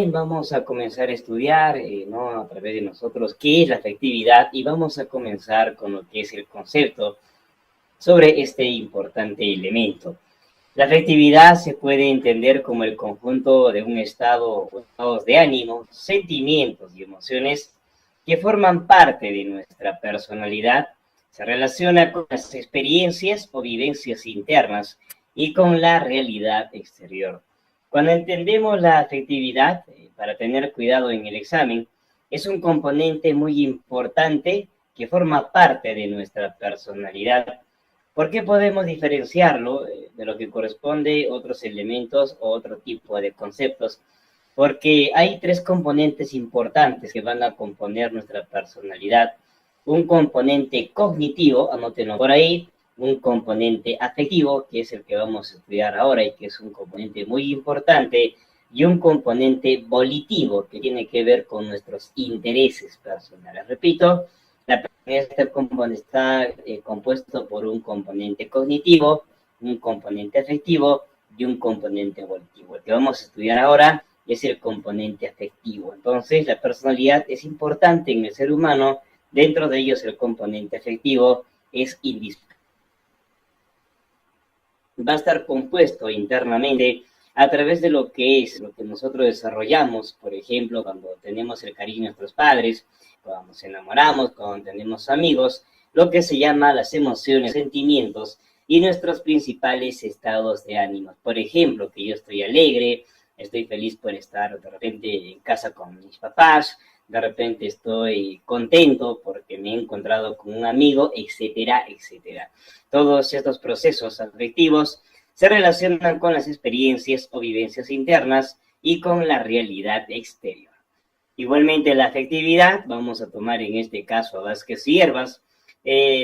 Vamos a comenzar a estudiar, ¿no? A través de nosotros, qué es la afectividad y vamos a comenzar con lo que es el concepto sobre este importante elemento. La afectividad se puede entender como el conjunto de un estado o estados de ánimo, sentimientos y emociones que forman parte de nuestra personalidad. Se relaciona con las experiencias o vivencias internas y con la realidad exterior. Cuando entendemos la afectividad, para tener cuidado en el examen, es un componente muy importante que forma parte de nuestra personalidad. ¿Por qué podemos diferenciarlo de lo que corresponde a otros elementos o otro tipo de conceptos? Porque hay tres componentes importantes que van a componer nuestra personalidad. Un componente cognitivo, anótenlo por ahí, un componente afectivo, que es el que vamos a estudiar ahora y que es un componente muy importante, y un componente volitivo, que tiene que ver con nuestros intereses personales. Repito, este componente está compuesto por un componente cognitivo, un componente afectivo y un componente volitivo. El que vamos a estudiar ahora es el componente afectivo. Entonces, la personalidad es importante en el ser humano. Dentro de ellos, el componente afectivo es indispensable. Va a estar compuesto internamente a través de lo que es, lo que nosotros desarrollamos, por ejemplo, cuando tenemos el cariño de nuestros padres, cuando nos enamoramos, cuando tenemos amigos, lo que se llama las emociones, sentimientos y nuestros principales estados de ánimo. Por ejemplo, que yo estoy alegre, estoy feliz por estar de repente en casa con mis papás, de repente estoy contento porque me he encontrado con un amigo, etcétera, etcétera. Todos estos procesos afectivos se relacionan con las experiencias o vivencias internas y con la realidad exterior. Igualmente, la afectividad, vamos a tomar en este caso a Vázquez y Hierbas,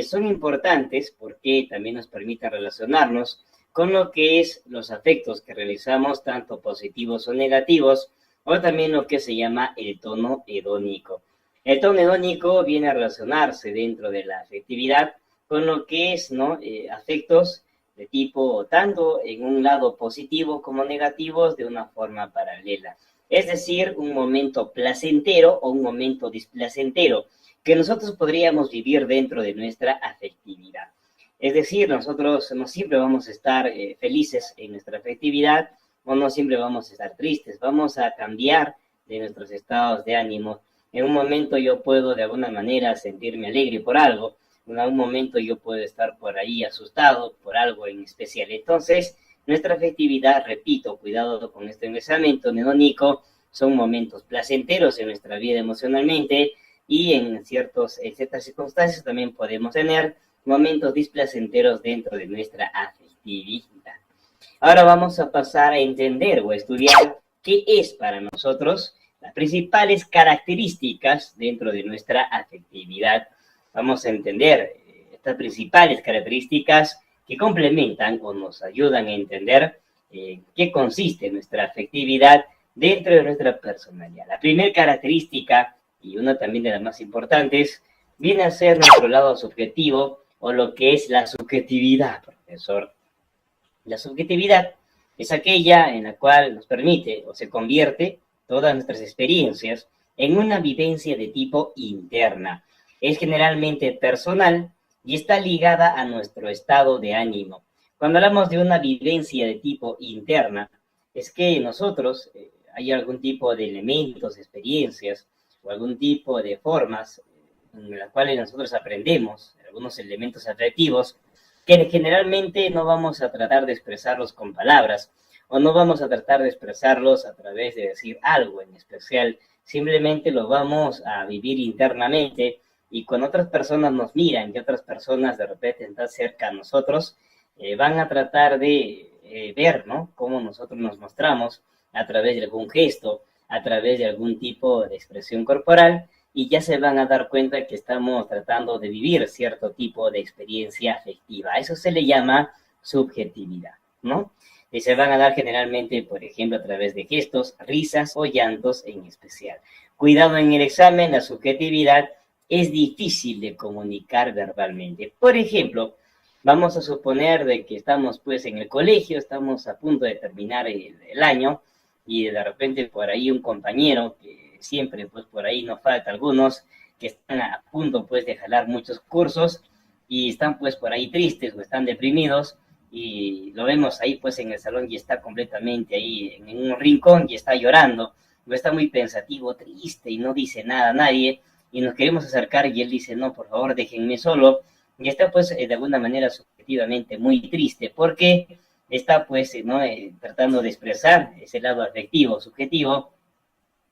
son importantes porque también nos permiten relacionarnos con lo que es los afectos que realizamos, tanto positivos o negativos, o también lo que se llama el tono hedónico. El tono hedónico viene a relacionarse dentro de la afectividad con lo que es, ¿no? Afectos de tipo tanto en un lado positivo como negativos de una forma paralela. Es decir, un momento placentero o un momento displacentero que nosotros podríamos vivir dentro de nuestra afectividad. Es decir, nosotros no siempre vamos a estar felices en nuestra afectividad o no siempre vamos a estar tristes. Vamos a cambiar de nuestros estados de ánimo. En un momento yo puedo de alguna manera sentirme alegre por algo. En algún momento yo puedo estar por ahí asustado por algo en especial. Entonces, nuestra afectividad, repito, cuidado con este enlazamiento hedónico, son momentos placenteros en nuestra vida emocionalmente y en ciertas circunstancias también podemos tener momentos displacenteros dentro de nuestra afectividad. Ahora vamos a pasar a entender o a estudiar qué es para nosotros las principales características dentro de nuestra afectividad. Vamos a entender estas principales características que complementan o nos ayudan a entender qué consiste nuestra afectividad dentro de nuestra personalidad. La primera característica, y una también de las más importantes, viene a ser nuestro lado subjetivo o lo que es la subjetividad, profesor. La subjetividad es aquella en la cual nos permite o se convierte todas nuestras experiencias en una vivencia de tipo interna. Es generalmente personal y está ligada a nuestro estado de ánimo. Cuando hablamos de una vivencia de tipo interna, es que nosotros hay algún tipo de elementos, experiencias o algún tipo de formas en las cuales nosotros aprendemos, algunos elementos afectivos, que generalmente no vamos a tratar de expresarlos con palabras o no vamos a tratar de expresarlos a través de decir algo en especial, simplemente lo vamos a vivir internamente y cuando otras personas nos miran y otras personas de repente están cerca a nosotros, van a tratar de ver, ¿no?, cómo nosotros nos mostramos a través de algún gesto, a través de algún tipo de expresión corporal, y ya se van a dar cuenta que estamos tratando de vivir cierto tipo de experiencia afectiva. A eso se le llama subjetividad, ¿no? Y se van a dar generalmente, por ejemplo, a través de gestos, risas o llantos en especial. Cuidado en el examen, la subjetividad es difícil de comunicar verbalmente. Por ejemplo, vamos a suponer de que estamos pues en el colegio, estamos a punto de terminar el año, y de repente por ahí un compañero, que siempre pues por ahí nos falta algunos, que están a punto pues de jalar muchos cursos y están pues por ahí tristes o están deprimidos y lo vemos ahí pues en el salón y está completamente ahí en un rincón y está llorando, o está muy pensativo, triste y no dice nada a nadie y nos queremos acercar y él dice, no, por favor, déjenme solo, y está pues de alguna manera subjetivamente muy triste porque está pues tratando de expresar ese lado afectivo, subjetivo,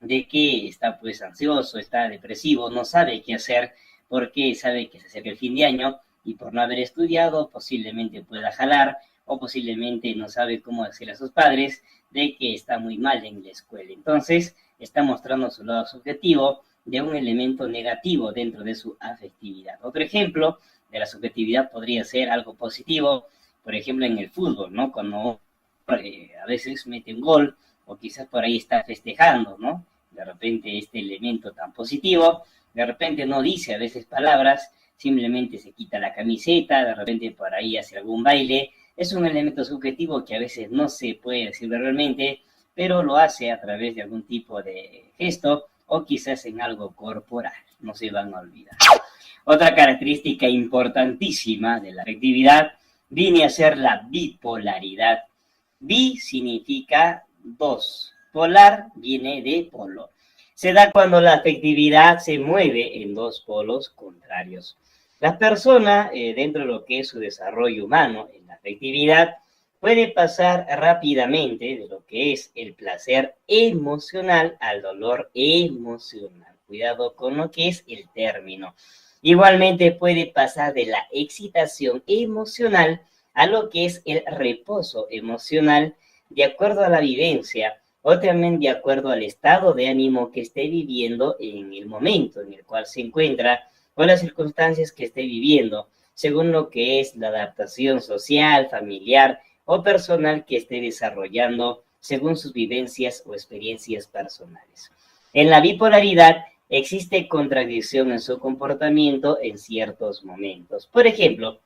de que está pues ansioso, está depresivo, no sabe qué hacer porque sabe que se acerca el fin de año y por no haber estudiado posiblemente pueda jalar o posiblemente no sabe cómo decirle a sus padres de que está muy mal en la escuela. Entonces está mostrando su lado subjetivo de un elemento negativo dentro de su afectividad. Otro ejemplo de la subjetividad podría ser algo positivo, por ejemplo en el fútbol, ¿no? Cuando a veces mete un gol o quizás por ahí está festejando, ¿no? De repente este elemento tan positivo, de repente no dice a veces palabras, simplemente se quita la camiseta, de repente por ahí hace algún baile, es un elemento subjetivo que a veces no se puede decir realmente, pero lo hace a través de algún tipo de gesto o quizás en algo corporal, no se van a olvidar. Otra característica importantísima de la afectividad viene a ser la bipolaridad. Bi significa dos, polar viene de polo. Se da cuando la afectividad se mueve en dos polos contrarios. La persona, dentro de lo que es su desarrollo humano, en la afectividad, puede pasar rápidamente de lo que es el placer emocional al dolor emocional. Cuidado con lo que es el término. Igualmente puede pasar de la excitación emocional a lo que es el reposo emocional de acuerdo a la vivencia o también de acuerdo al estado de ánimo que esté viviendo en el momento en el cual se encuentra o las circunstancias que esté viviendo, según lo que es la adaptación social, familiar o personal que esté desarrollando según sus vivencias o experiencias personales. En la bipolaridad existe contradicción en su comportamiento en ciertos momentos. Por ejemplo,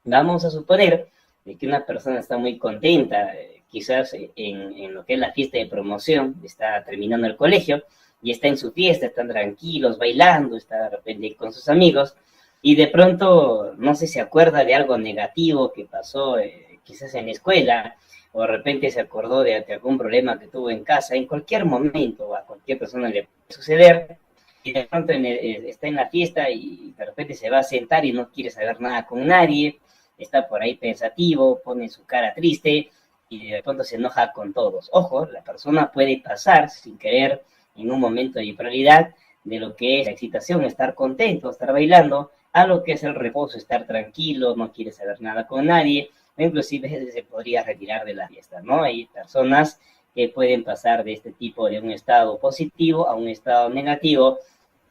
vamos a suponer que una persona está muy contenta, quizás en lo que es la fiesta de promoción, está terminando el colegio y está en su fiesta, están tranquilos, bailando, está de repente con sus amigos y de pronto no sé, se acuerda de algo negativo que pasó quizás en la escuela o de repente se acordó de algún problema que tuvo en casa, en cualquier momento a cualquier persona le puede suceder y de pronto está en la fiesta y de repente se va a sentar y no quiere saber nada con nadie, está por ahí pensativo, pone su cara triste y de pronto se enoja con todos. Ojo, la persona puede pasar sin querer en un momento de bipolaridad de lo que es la excitación, estar contento, estar bailando, a lo que es el reposo, estar tranquilo, no quiere saber nada con nadie, o inclusive se podría retirar de la fiesta, ¿no? Hay personas que pueden pasar de este tipo de un estado positivo a un estado negativo,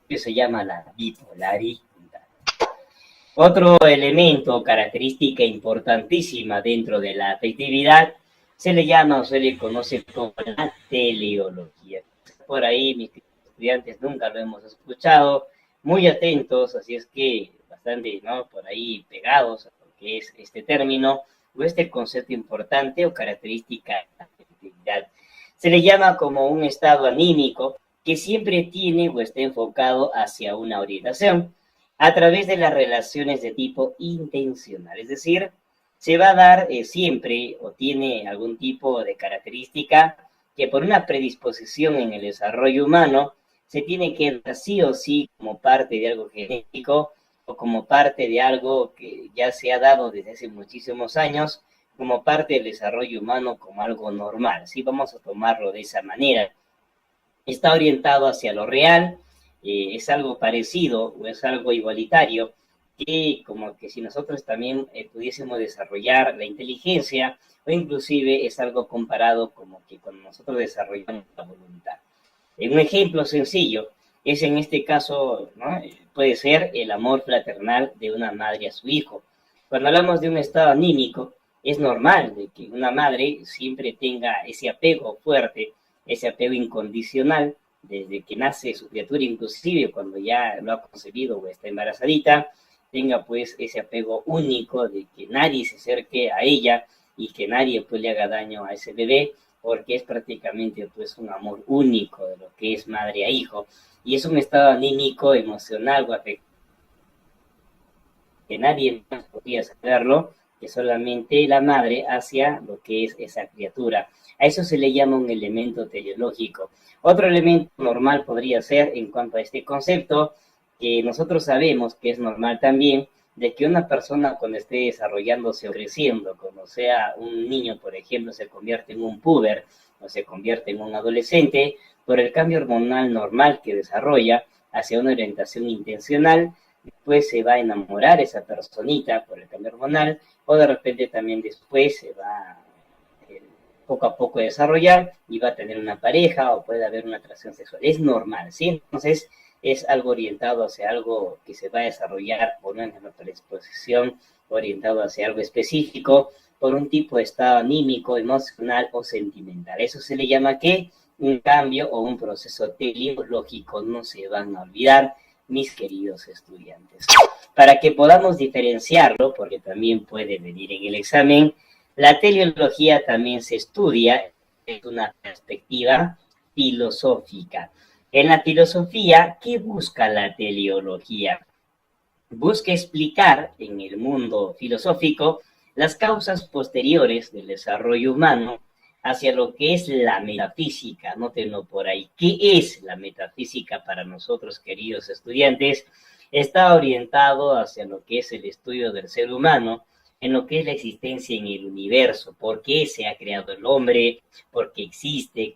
que se llama la bipolaridad. Otro elemento, característica importantísima dentro de la afectividad, se le llama o se le conoce como la teleología. Por ahí mis estudiantes nunca lo hemos escuchado, muy atentos, así es que bastante, ¿no? Por ahí pegados a lo que es este término o este concepto importante o característica de la afectividad. Se le llama como un estado anímico que siempre tiene o está enfocado hacia una orientación a través de las relaciones de tipo intencional, es decir, se va a dar siempre o tiene algún tipo de característica que por una predisposición en el desarrollo humano se tiene que dar sí o sí como parte de algo genético o como parte de algo que ya se ha dado desde hace muchísimos años, como parte del desarrollo humano como algo normal. Sí, vamos a tomarlo de esa manera. Está orientado hacia lo real, es algo parecido o es algo igualitario, que como que si nosotros también pudiésemos desarrollar la inteligencia o inclusive es algo comparado como que cuando nosotros desarrollamos la voluntad. Un ejemplo sencillo es en este caso, ¿no? Puede ser el amor fraternal de una madre a su hijo. Cuando hablamos de un estado anímico, es normal de que una madre siempre tenga ese apego fuerte, ese apego incondicional, desde que nace su criatura, inclusive cuando ya lo ha concebido o está embarazadita, tenga pues ese apego único de que nadie se acerque a ella y que nadie pues le haga daño a ese bebé, porque es prácticamente pues un amor único de lo que es madre a hijo, y es un estado anímico, emocional o afectivo que nadie más podría saberlo, que solamente la madre hacia lo que es esa criatura. A eso se le llama un elemento teleológico. Otro elemento normal podría ser, en cuanto a este concepto, que nosotros sabemos que es normal también, de que una persona cuando esté desarrollándose o creciendo, como sea un niño, por ejemplo, se convierte en un puber o se convierte en un adolescente, por el cambio hormonal normal que desarrolla hacia una orientación intencional, después se va a enamorar esa personita por el cambio hormonal, o de repente también después se va poco a poco a desarrollar y va a tener una pareja o puede haber una atracción sexual. Es normal, ¿sí? Entonces es algo orientado hacia algo que se va a desarrollar por una predisposición orientado hacia algo específico, por un tipo de estado anímico, emocional o sentimental. Eso se le llama ¿qué? Un cambio o un proceso teleológico. No se van a olvidar, mis queridos estudiantes. Para que podamos diferenciarlo, porque también puede venir en el examen, la teleología también se estudia desde una perspectiva filosófica. En la filosofía, ¿qué busca la teleología? Busca explicar en el mundo filosófico las causas posteriores del desarrollo humano hacia lo que es la metafísica. Nótenlo por ahí. ¿Qué es la metafísica para nosotros, queridos estudiantes? Está orientado hacia lo que es el estudio del ser humano, en lo que es la existencia en el universo, por qué se ha creado el hombre, por qué existe,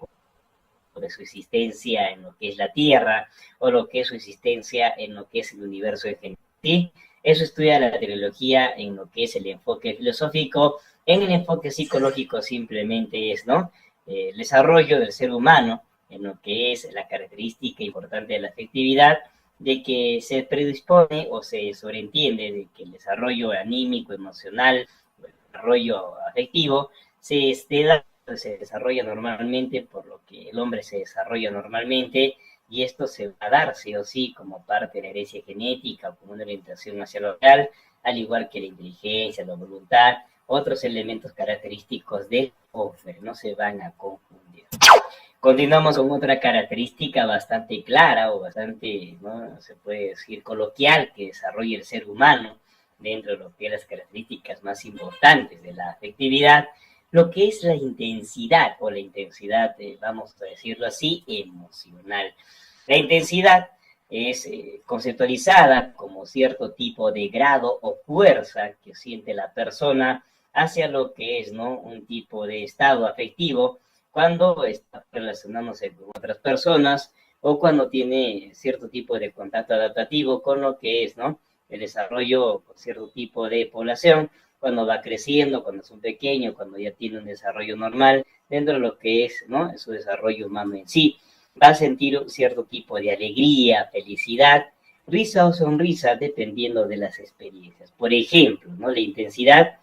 de su existencia en lo que es la Tierra, o lo que es su existencia en lo que es el universo en general. ¿Sí? Eso estudia la teleología en lo que es el enfoque filosófico. En el enfoque psicológico simplemente es, ¿no? El desarrollo del ser humano en lo que es la característica importante de la afectividad, de que se predispone o se sobreentiende de que el desarrollo anímico, emocional, el desarrollo afectivo se desarrolla normalmente por lo que el hombre se desarrolla normalmente, y esto se va a dar sí o sí como parte de la herencia genética o como una orientación hacia lo real, al igual que la inteligencia, la voluntad, otros elementos característicos del hombre, no se van a confundir. Continuamos con otra característica bastante clara o bastante, ¿no? Se puede decir coloquial, que desarrolla el ser humano dentro de lo que es las características más importantes de la afectividad, lo que es la intensidad o la intensidad, vamos a decirlo así, emocional. La intensidad es conceptualizada como cierto tipo de grado o fuerza que siente la persona hacia lo que es, ¿no? Un tipo de estado afectivo cuando está relacionándose con otras personas o cuando tiene cierto tipo de contacto adaptativo con lo que es, ¿no? El desarrollo con cierto tipo de población, cuando va creciendo, cuando es un pequeño, cuando ya tiene un desarrollo normal, dentro de lo que es, ¿no? Su desarrollo humano en sí, va a sentir cierto tipo de alegría, felicidad, risa o sonrisa, dependiendo de las experiencias. Por ejemplo, ¿no? La intensidad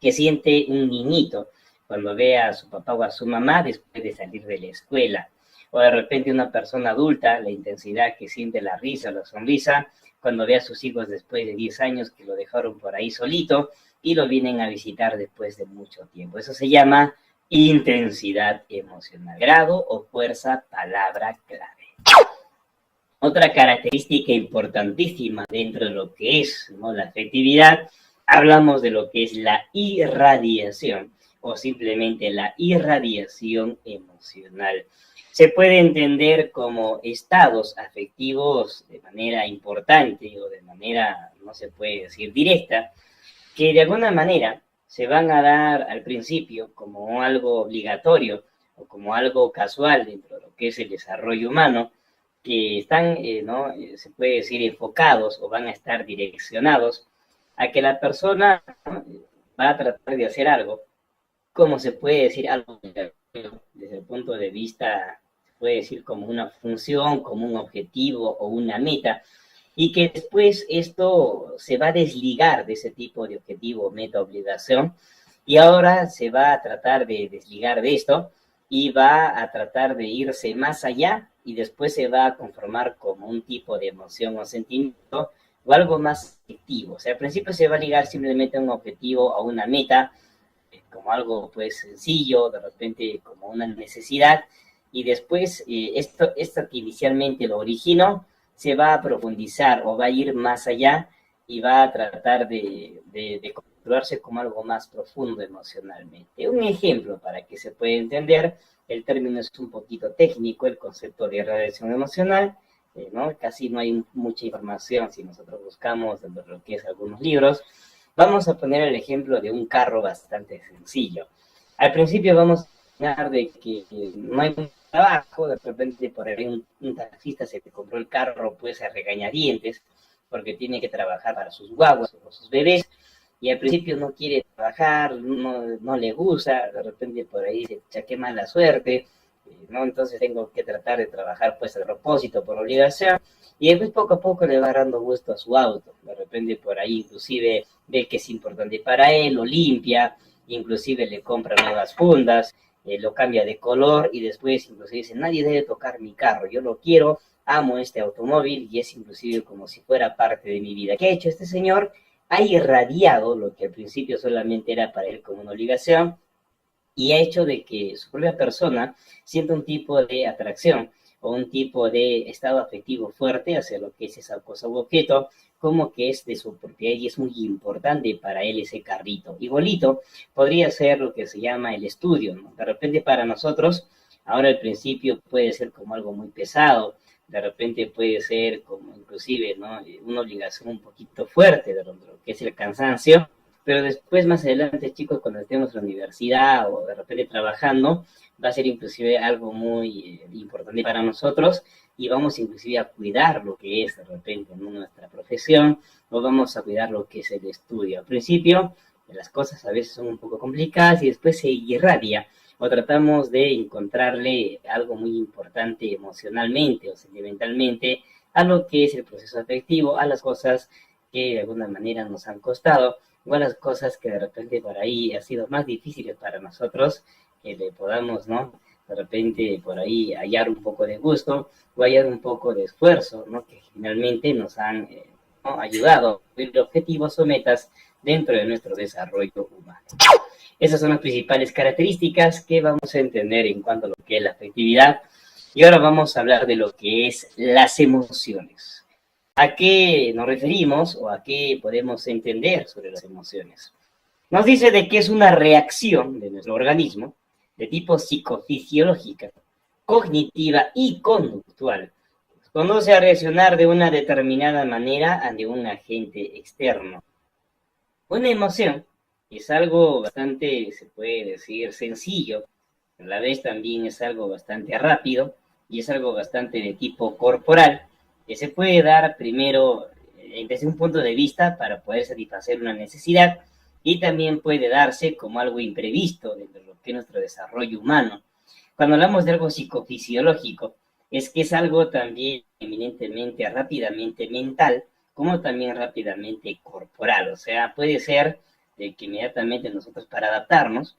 que siente un niñito cuando ve a su papá o a su mamá después de salir de la escuela. O de repente una persona adulta, la intensidad que siente la risa, la sonrisa, cuando ve a sus hijos después de 10 años que lo dejaron por ahí solito y lo vienen a visitar después de mucho tiempo. Eso se llama intensidad emocional. Grado o fuerza, palabra clave. Otra característica importantísima dentro de lo que es, ¿no? La afectividad, hablamos de lo que es la irradiación o simplemente la irradiación emocional. Se puede entender como estados afectivos de manera importante o de manera, no se puede decir directa, que de alguna manera se van a dar al principio como algo obligatorio o como algo casual dentro de lo que es el desarrollo humano, que están, ¿no? Se puede decir, enfocados o van a estar direccionados a que la persona, ¿no? Va a tratar de hacer algo, como se puede decir, algo desde el punto de vista, se puede decir como una función, como un objetivo o una meta, y que después esto se va a desligar de ese tipo de objetivo, meta, obligación, y ahora se va a tratar de desligar de esto y va a tratar de irse más allá y después se va a conformar como un tipo de emoción o sentimiento o algo más afectivo. O sea, al principio se va a ligar simplemente a un objetivo, a una meta, como algo pues sencillo, de repente como una necesidad, y después esto que inicialmente lo originó se va a profundizar o va a ir más allá y va a tratar de configurarse como algo más profundo emocionalmente. Un ejemplo para que se pueda entender, el término es un poquito técnico, el concepto de radiación emocional, ¿no? Casi no hay mucha información si nosotros buscamos dentro de lo que es algunos libros. Vamos a poner el ejemplo de un carro bastante sencillo. Al principio vamos a hablar de que no hay un trabajo, de repente por ahí un taxista se te compró el carro pues a regañadientes porque tiene que trabajar para sus guaguas o sus bebés, y al principio no quiere trabajar, no le gusta, de repente por ahí se chaque mala suerte, ¿no? Entonces tengo que tratar de trabajar pues a propósito, por obligación, y después poco a poco le va dando gusto a su auto, de repente por ahí inclusive ve que es importante para él, lo limpia, inclusive le compra nuevas fundas, lo cambia de color y después inclusive dice, nadie debe tocar mi carro, yo lo quiero, amo este automóvil y es inclusive como si fuera parte de mi vida. ¿Qué ha hecho este señor? Ha irradiado lo que al principio solamente era para él como una obligación y ha hecho de que su propia persona sienta un tipo de atracción o un tipo de estado afectivo fuerte hacia lo que es esa cosa u objeto, como que es de su propiedad y es muy importante para él ese carrito. Igualito podría ser lo que se llama el estudio, ¿no? De repente para nosotros, ahora al principio puede ser como algo muy pesado, de repente puede ser como inclusive, ¿no? Una obligación un poquito fuerte de lo que es el cansancio, pero después más adelante, chicos, cuando estemos en la universidad o de repente trabajando, va a ser inclusive algo muy importante para nosotros y vamos inclusive a cuidar lo que es de repente, ¿no? Nuestra profesión, o vamos a cuidar lo que es el estudio. Al principio las cosas a veces son un poco complicadas y después se irradia o tratamos de encontrarle algo muy importante emocionalmente o sentimentalmente a lo que es el proceso afectivo, a las cosas que de alguna manera nos han costado, o a las cosas que de repente por ahí ha sido más difíciles para nosotros, que le podamos, ¿no? De repente por ahí hallar un poco de gusto o hallar un poco de esfuerzo, ¿no? Que finalmente nos han ¿no? ayudado a cumplir objetivos o metas dentro de nuestro desarrollo humano. Esas son las principales características que vamos a entender en cuanto a lo que es la afectividad. Y ahora vamos a hablar de lo que es las emociones. ¿A qué nos referimos o a qué podemos entender sobre las emociones? Nos dice de que es una reacción de nuestro organismo de tipo psicofisiológica, cognitiva y conductual. Conduce a reaccionar de una determinada manera ante un agente externo. Una emoción es algo bastante, se puede decir, sencillo, a la vez también es algo bastante rápido y es algo bastante de tipo corporal, que se puede dar primero desde un punto de vista para poder satisfacer una necesidad y también puede darse como algo imprevisto dentro de lo que es nuestro desarrollo humano. Cuando hablamos de algo psicofisiológico, es que es algo también eminentemente, rápidamente mental, como también rápidamente corporal. O sea, puede ser de que inmediatamente nosotros para adaptarnos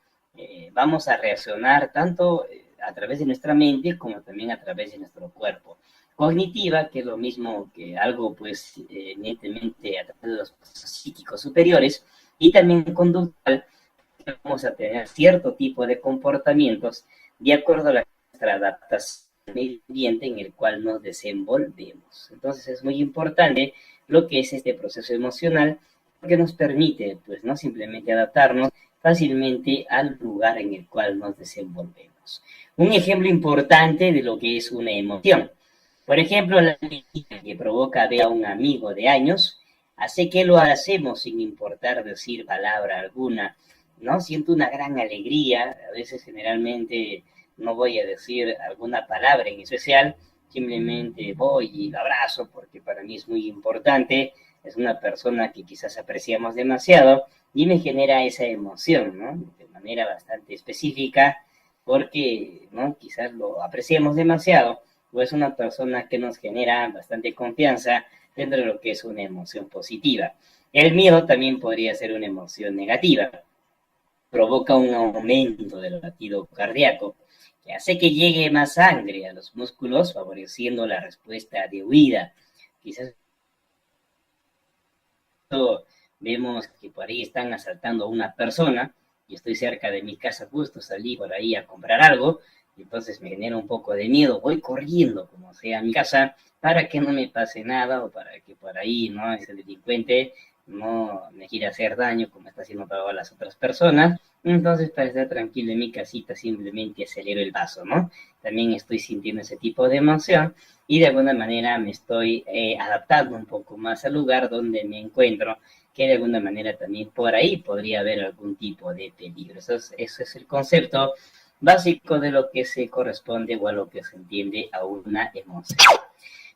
vamos a reaccionar tanto a través de nuestra mente como también a través de nuestro cuerpo. Cognitiva, que es lo mismo que algo, pues, evidentemente a través de los psíquicos superiores, y también conductual, vamos a tener cierto tipo de comportamientos de acuerdo a nuestra adaptación al medio ambiente en el cual nos desenvolvemos. Entonces es muy importante lo que es este proceso emocional porque nos permite, pues, no simplemente adaptarnos fácilmente al lugar en el cual nos desenvolvemos. Un ejemplo importante de lo que es una emoción. Por ejemplo, la alegría que provoca ver a un amigo de años hace que lo hacemos sin importar decir palabra alguna, ¿no? Siento una gran alegría, a veces generalmente no voy a decir alguna palabra en especial, simplemente voy y lo abrazo porque para mí es muy importante, es una persona que quizás apreciamos demasiado y me genera esa emoción, ¿no? De manera bastante específica porque, ¿no? Quizás lo apreciamos demasiado o es una persona que nos genera bastante confianza dentro de lo que es una emoción positiva. El miedo también podría ser una emoción negativa, provoca un aumento del latido cardíaco, que hace que llegue más sangre a los músculos, favoreciendo la respuesta de huida. Quizás vemos que por ahí están asaltando a una persona y estoy cerca de mi casa, justo salí por ahí a comprar algo, y entonces me genera un poco de miedo, voy corriendo como sea a mi casa para que no me pase nada o para que por ahí, ¿no?, ese delincuente no me quiera hacer daño como está haciendo para las otras personas. Entonces, para estar tranquilo en mi casita, simplemente acelero el paso, ¿no? También estoy sintiendo ese tipo de emoción y de alguna manera me estoy adaptando un poco más al lugar donde me encuentro, que de alguna manera también por ahí podría haber algún tipo de peligro. Eso es el concepto básico de lo que se corresponde o a lo que se entiende a una emoción.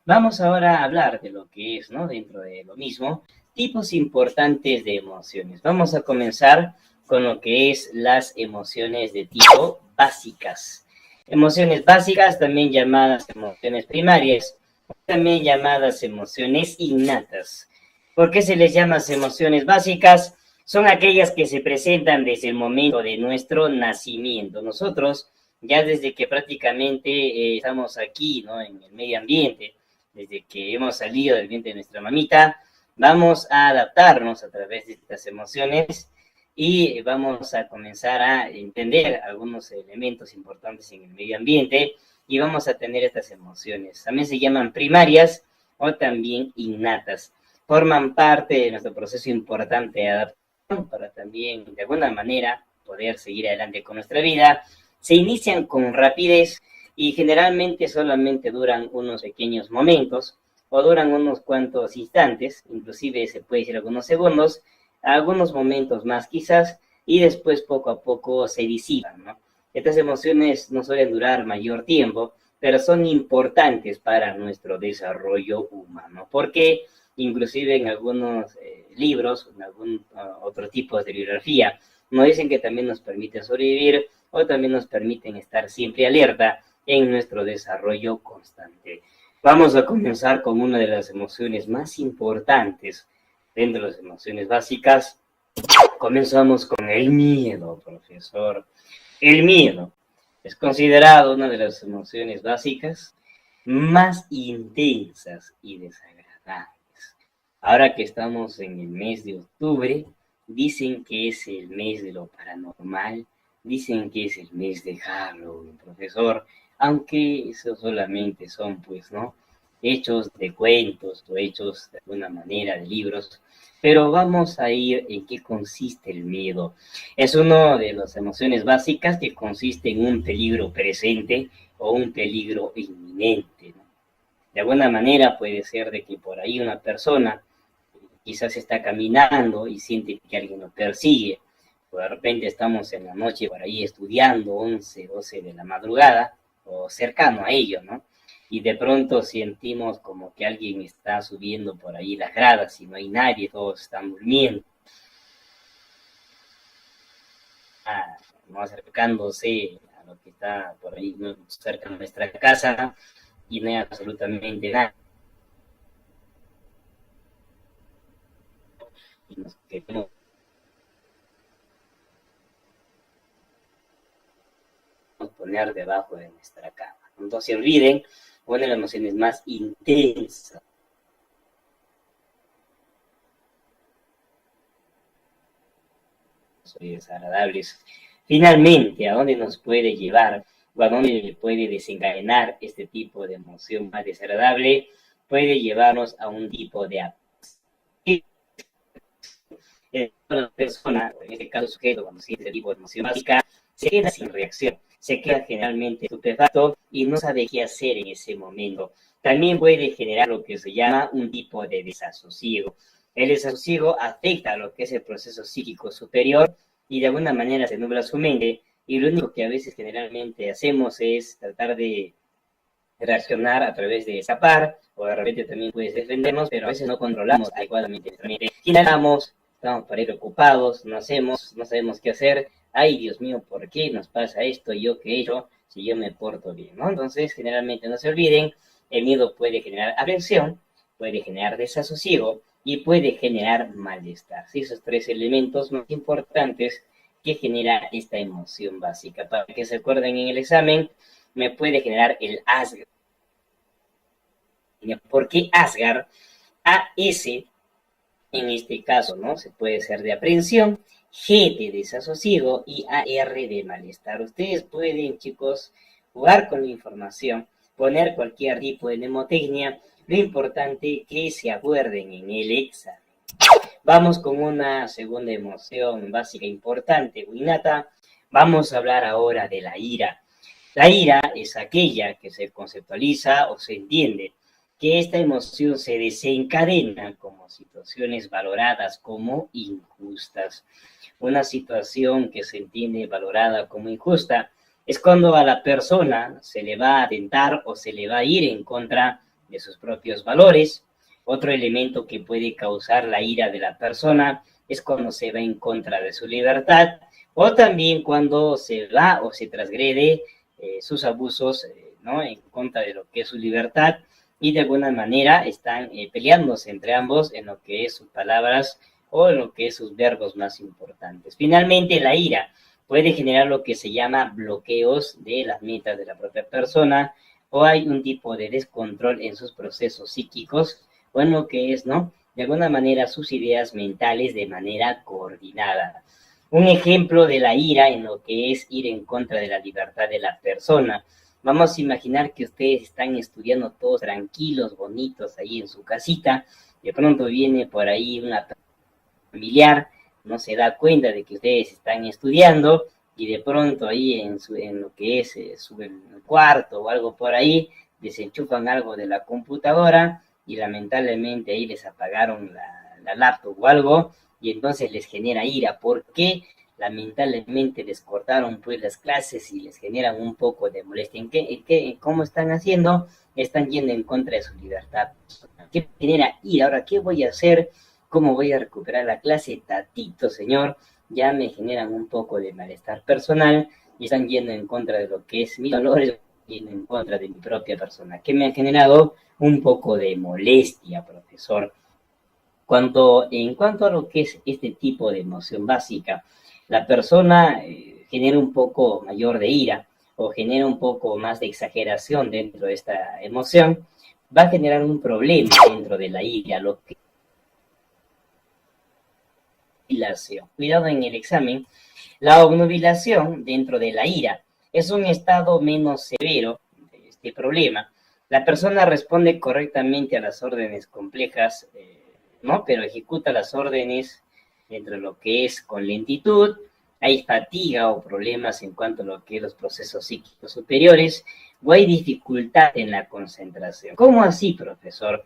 Vamos ahora a hablar de lo que es, ¿no?, dentro de lo mismo, tipos importantes de emociones. Vamos a comenzar con lo que es las emociones de tipo básicas. Emociones básicas, también llamadas emociones primarias, también llamadas emociones innatas. ¿Por qué se les llama emociones básicas? Son aquellas que se presentan desde el momento de nuestro nacimiento. Nosotros, ya desde que prácticamente estamos aquí, ¿no?, en el medio ambiente, desde que hemos salido del vientre de nuestra mamita, vamos a adaptarnos a través de estas emociones y vamos a comenzar a entender algunos elementos importantes en el medio ambiente y vamos a tener estas emociones. También se llaman primarias o también innatas. Forman parte de nuestro proceso importante de adaptación para también, de alguna manera, poder seguir adelante con nuestra vida. Se inician con rapidez y generalmente solamente duran unos pequeños momentos o duran unos cuantos instantes, inclusive se puede decir algunos segundos, algunos momentos más quizás, y después poco a poco se disipan, ¿no? Estas emociones no suelen durar mayor tiempo, pero son importantes para nuestro desarrollo humano, porque inclusive en algunos libros, en algún otro tipo de bibliografía, nos dicen que también nos permiten sobrevivir o también nos permiten estar siempre alerta en nuestro desarrollo constante. Vamos a comenzar con una de las emociones más importantes dentro de las emociones básicas. Comenzamos con el miedo, profesor. El miedo es considerado una de las emociones básicas más intensas y desagradables. Ahora que estamos en el mes de octubre, dicen que es el mes de lo paranormal, dicen que es el mes de Halloween, profesor, aunque eso solamente son, pues, ¿no?, hechos de cuentos o hechos de alguna manera de libros, pero vamos a ir en qué consiste el miedo. Es una de las emociones básicas que consiste en un peligro presente o un peligro inminente, ¿no? De alguna manera puede ser de que por ahí una persona quizás está caminando y siente que alguien lo persigue, o de repente estamos en la noche por ahí estudiando, 11, 12 de la madrugada, o cercano a ello, ¿no? Y de pronto sentimos como que alguien está subiendo por ahí las gradas y no hay nadie, todos están durmiendo, no acercándose a lo que está por ahí, ¿no?, cerca de nuestra casa y no hay absolutamente nada. Y nos queremos poner debajo de nuestra cama. No se olviden, una de las emociones más intensas y desagradables. Finalmente, ¿a dónde nos puede llevar o a dónde puede desencadenar este tipo de emoción más desagradable? Puede llevarnos a un tipo de una persona, en este caso sujeto, cuando siente este tipo de emoción básica, se queda sin reacción, se queda generalmente estupefacto y no sabe qué hacer en ese momento. También puede generar lo que se llama un tipo de desasosiego. El desasosiego afecta a lo que es el proceso psíquico superior y de alguna manera se nubla su mente y lo único que a veces generalmente hacemos es tratar de reaccionar a través de escapar o de repente también puedes defendernos, pero a veces no controlamos adecuadamente nuestra mente. Inhalamos, estamos para ir ocupados, no hacemos, no sabemos qué hacer. Ay, Dios mío, ¿por qué nos pasa esto? ¿Yo qué he hecho? Si yo me porto bien, ¿no? Entonces, generalmente no se olviden, el miedo puede generar aprensión, puede generar desasosiego y puede generar malestar. ¿Sí? Esos tres elementos más importantes que genera esta emoción básica. Para que se acuerden en el examen, me puede generar el Asgard. ¿Por qué Asgard? AS, en este caso, ¿no? Se puede ser de aprehensión, G de desasosiego y AR de malestar. Ustedes pueden, chicos, jugar con la información, poner cualquier tipo de mnemotecnia, lo importante es que se acuerden en el examen. Vamos con una segunda emoción básica importante, Winata. Vamos a hablar ahora de la ira. La ira es aquella que se conceptualiza o se entiende que esta emoción se desencadena como situaciones valoradas como injustas. Una situación que se entiende valorada como injusta es cuando a la persona se le va a atentar o se le va a ir en contra de sus propios valores. Otro elemento que puede causar la ira de la persona es cuando se va en contra de su libertad o también cuando se va o se transgrede sus abusos, ¿no? En contra de lo que es su libertad y de alguna manera están peleándose entre ambos en lo que es sus palabras o en lo que es sus verbos más importantes. Finalmente, la ira puede generar lo que se llama bloqueos de las metas de la propia persona o hay un tipo de descontrol en sus procesos psíquicos o en lo que es, ¿no? De alguna manera sus ideas mentales de manera coordinada. Un ejemplo de la ira en lo que es ir en contra de la libertad de la persona. Vamos a imaginar que ustedes están estudiando todos tranquilos, bonitos, ahí en su casita. De pronto viene por ahí una familiar, no se da cuenta de que ustedes están estudiando y de pronto ahí en lo que es su cuarto o algo por ahí, desenchufan algo de la computadora y lamentablemente ahí les apagaron la laptop o algo y entonces les genera ira. ¿Por qué? Lamentablemente les cortaron pues las clases y les generan un poco de molestia. ¿Cómo están haciendo? Están yendo en contra de su libertad. ¿Qué genera ira? Ahora, ¿qué voy a hacer? ¿Cómo voy a recuperar la clase? Tatito, señor, ya me generan un poco de malestar personal y están yendo en contra de lo que es mis valores, yendo en contra de mi propia persona, que me ha generado un poco de molestia, profesor. En cuanto a lo que es este tipo de emoción básica, la persona genera un poco mayor de ira o genera un poco más de exageración dentro de esta emoción, va a generar un problema dentro de la ira, lo que cuidado en el examen, la obnubilación dentro de la ira es un estado menos severo de este problema. La persona responde correctamente a las órdenes complejas, ¿no? Pero ejecuta las órdenes dentro de lo que es con lentitud, hay fatiga o problemas en cuanto a lo que es los procesos psíquicos superiores, o hay dificultad en la concentración. ¿Cómo así, profesor?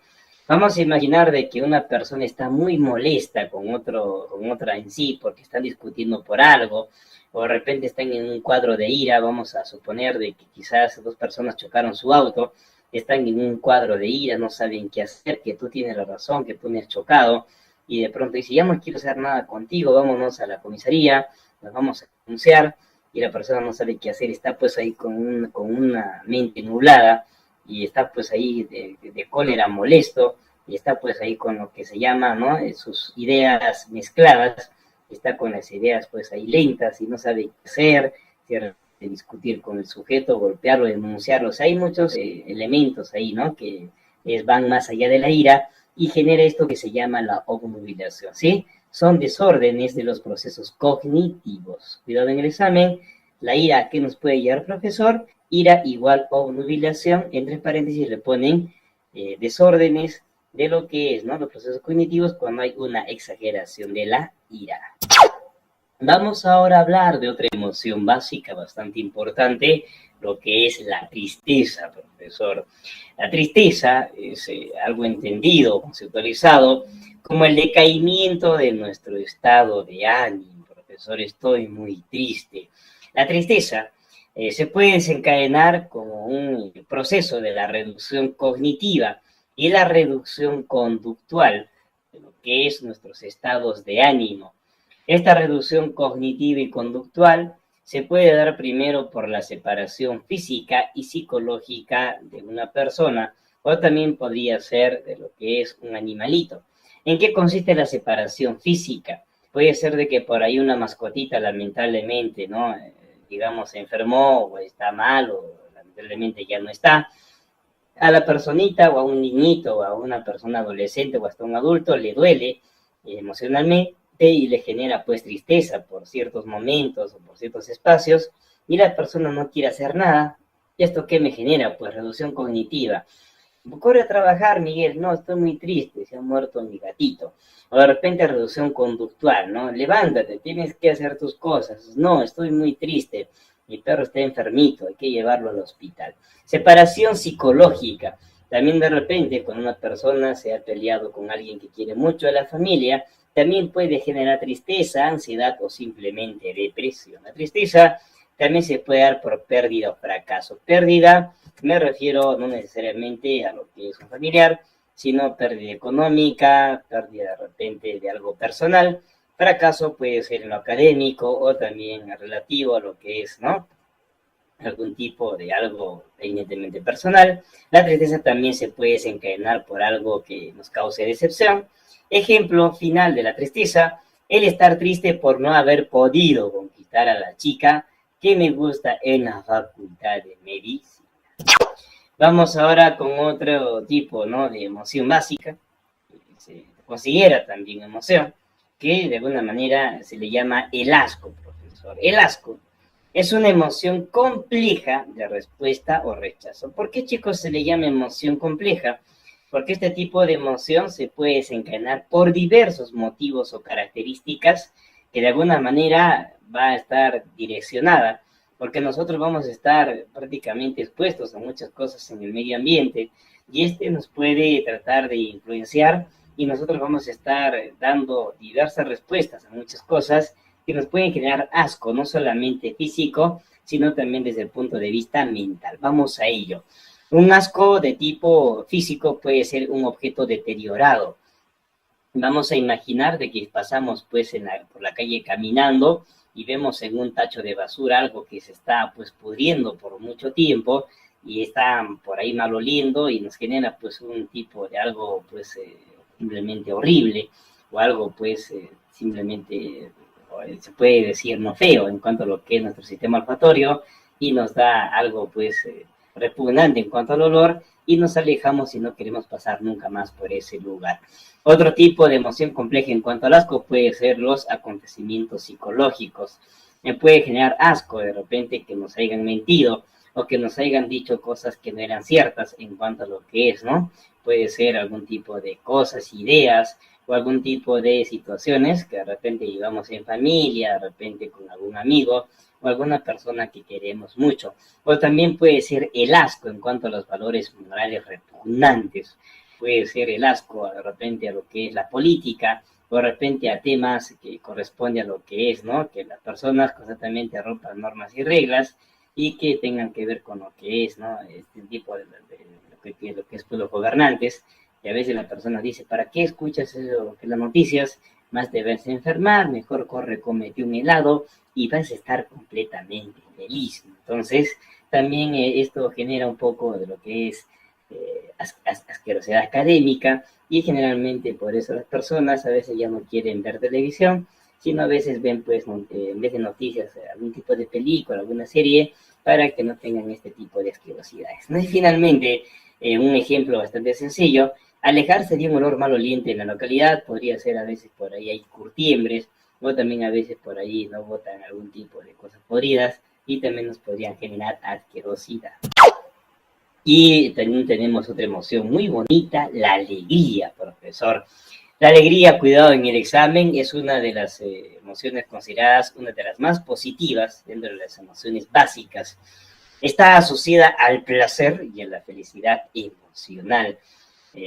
Vamos a imaginar de que una persona está muy molesta con otra en sí porque están discutiendo por algo, o de repente están en un cuadro de ira, vamos a suponer de que quizás dos personas chocaron su auto, están en un cuadro de ira, no saben qué hacer, que tú tienes la razón, que tú me has chocado, y de pronto dice, ya no quiero hacer nada contigo, vámonos a la comisaría, nos vamos a denunciar, y la persona no sabe qué hacer, está pues ahí con una mente nublada, y está pues ahí de cólera molesto, y está pues ahí con lo que se llama, ¿no? Sus ideas mezcladas, está con las ideas pues ahí lentas y no sabe qué hacer, de discutir con el sujeto, golpearlo, denunciarlo. O sea, hay muchos elementos ahí, ¿no? Que van más allá de la ira y genera esto que se llama la obnubilación, ¿sí? Son desórdenes de los procesos cognitivos. Cuidado en el examen. La ira, ¿a qué nos puede llevar, profesor? Ira igual obnubilación, entre paréntesis le ponen desórdenes de lo que es, ¿no? Los procesos cognitivos cuando hay una exageración de la ira. Vamos ahora a hablar de otra emoción básica bastante importante, lo que es la tristeza, profesor. La tristeza es algo entendido, conceptualizado, como el decaimiento de nuestro estado de ánimo. Profesor, estoy muy triste. La tristeza se puede desencadenar como un proceso de la reducción cognitiva y la reducción conductual de lo que es nuestros estados de ánimo. Esta reducción cognitiva y conductual se puede dar primero por la separación física y psicológica de una persona o también podría ser de lo que es un animalito. ¿En qué consiste la separación física? Puede ser de que por ahí una mascotita lamentablemente, ¿no? Digamos, se enfermó o está mal o lamentablemente ya no está. A la personita o a un niñito o a una persona adolescente o hasta un adulto le duele emocionalmente y le genera pues tristeza por ciertos momentos o por ciertos espacios, y la persona no quiere hacer nada. ¿Y esto qué me genera? Pues reducción cognitiva. Corre a trabajar, Miguel. No, estoy muy triste, se ha muerto mi gatito. O de repente reducción conductual, ¿no? Levántate, tienes que hacer tus cosas. No, estoy muy triste, mi perro está enfermito, hay que llevarlo al hospital. Separación psicológica. También de repente, cuando una persona se ha peleado con alguien que quiere mucho a la familia, también puede generar tristeza, ansiedad o simplemente depresión. La tristeza también se puede dar por pérdida o fracaso. Pérdida, me refiero no necesariamente a lo que es un familiar, sino pérdida económica, pérdida de repente de algo personal. Fracaso puede ser en lo académico o también relativo a lo que es, ¿no? Algún tipo de algo evidentemente personal. La tristeza también se puede desencadenar por algo que nos cause decepción. Ejemplo final de la tristeza, el estar triste por no haber podido conquistar a la chica que me gusta en la facultad de medicina. Vamos ahora con otro tipo, ¿no?, de emoción básica, que se considera también emoción, que de alguna manera se le llama el asco, profesor. El asco es una emoción compleja de respuesta o rechazo. ¿Por qué, chicos, se le llama emoción compleja? Porque este tipo de emoción se puede desencadenar por diversos motivos o características que de alguna manera va a estar direccionada, porque nosotros vamos a estar prácticamente expuestos a muchas cosas en el medio ambiente y este nos puede tratar de influenciar y nosotros vamos a estar dando diversas respuestas a muchas cosas que nos pueden generar asco, no solamente físico, sino también desde el punto de vista mental. Vamos a ello. Un asco de tipo físico puede ser un objeto deteriorado. Vamos a imaginar de que pasamos pues por la calle caminando y vemos en un tacho de basura algo que se está pues pudriendo por mucho tiempo y está por ahí maloliendo y nos genera pues un tipo de algo pues simplemente horrible o algo pues simplemente se puede decir no feo en cuanto a lo que es nuestro sistema olfatorio y nos da algo pues repugnante en cuanto al olor y nos alejamos y no queremos pasar nunca más por ese lugar. Otro tipo de emoción compleja en cuanto al asco puede ser los acontecimientos psicológicos. Me puede generar asco de repente que nos hayan mentido o que nos hayan dicho cosas que no eran ciertas en cuanto a lo que es, ¿no? Puede ser algún tipo de cosas, ideas o algún tipo de situaciones que de repente llevamos en familia, de repente con algún amigo o alguna persona que queremos mucho. O también puede ser el asco en cuanto a los valores morales repugnantes. Puede ser el asco de repente a lo que es la política, o de repente a temas que corresponde a lo que es, ¿no? Que las personas constantemente rompan normas y reglas y que tengan que ver con lo que es, ¿no? Este tipo de lo que es pues, los gobernantes. Y a veces la persona dice, ¿para qué escuchas eso, que las noticias? Más te vas a enfermar, mejor corre, cómete un helado y vas a estar completamente feliz. Entonces, también esto genera un poco de lo que es asquerosidad académica y generalmente por eso las personas a veces ya no quieren ver televisión, sino a veces ven pues en vez de noticias algún tipo de película, alguna serie para que no tengan este tipo de asquerosidades, ¿no? Y finalmente, un ejemplo bastante sencillo, alejarse de un olor maloliente en la localidad podría ser a veces por ahí hay curtiembres o también a veces por ahí no botan algún tipo de cosas podridas y también nos podrían generar asquerosidad. Y también tenemos otra emoción muy bonita, la alegría, profesor. La alegría, cuidado en el examen, es una de las emociones consideradas una de las más positivas dentro de las emociones básicas. Está asociada al placer y a la felicidad emocional,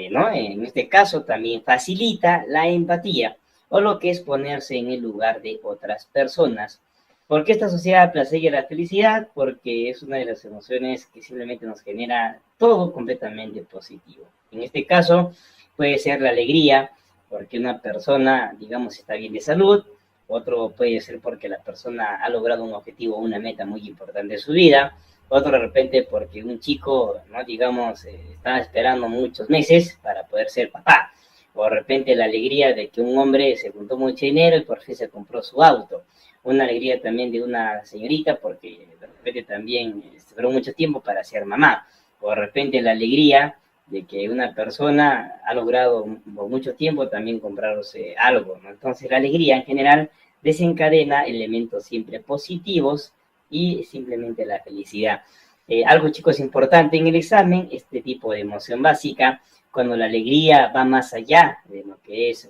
¿no? En este caso también facilita la empatía o lo que es ponerse en el lugar de otras personas. ¿Por qué está asociada al placer y a la felicidad? Porque es una de las emociones que simplemente nos genera todo completamente positivo. En este caso puede ser la alegría, porque una persona, digamos, está bien de salud. Otro puede ser porque la persona ha logrado un objetivo o una meta muy importante en su vida. Otro de repente porque un chico, ¿no?, digamos, está esperando muchos meses para poder ser papá. O de repente la alegría de que un hombre se juntó mucho dinero y por fin se compró su auto. Una alegría también de una señorita porque de repente también esperó mucho tiempo para ser mamá. O de repente la alegría de que una persona ha logrado por mucho tiempo también comprarse algo, ¿no? Entonces la alegría en general desencadena elementos siempre positivos y simplemente la felicidad. Algo, chicos, importante en el examen, este tipo de emoción básica, cuando la alegría va más allá de lo que es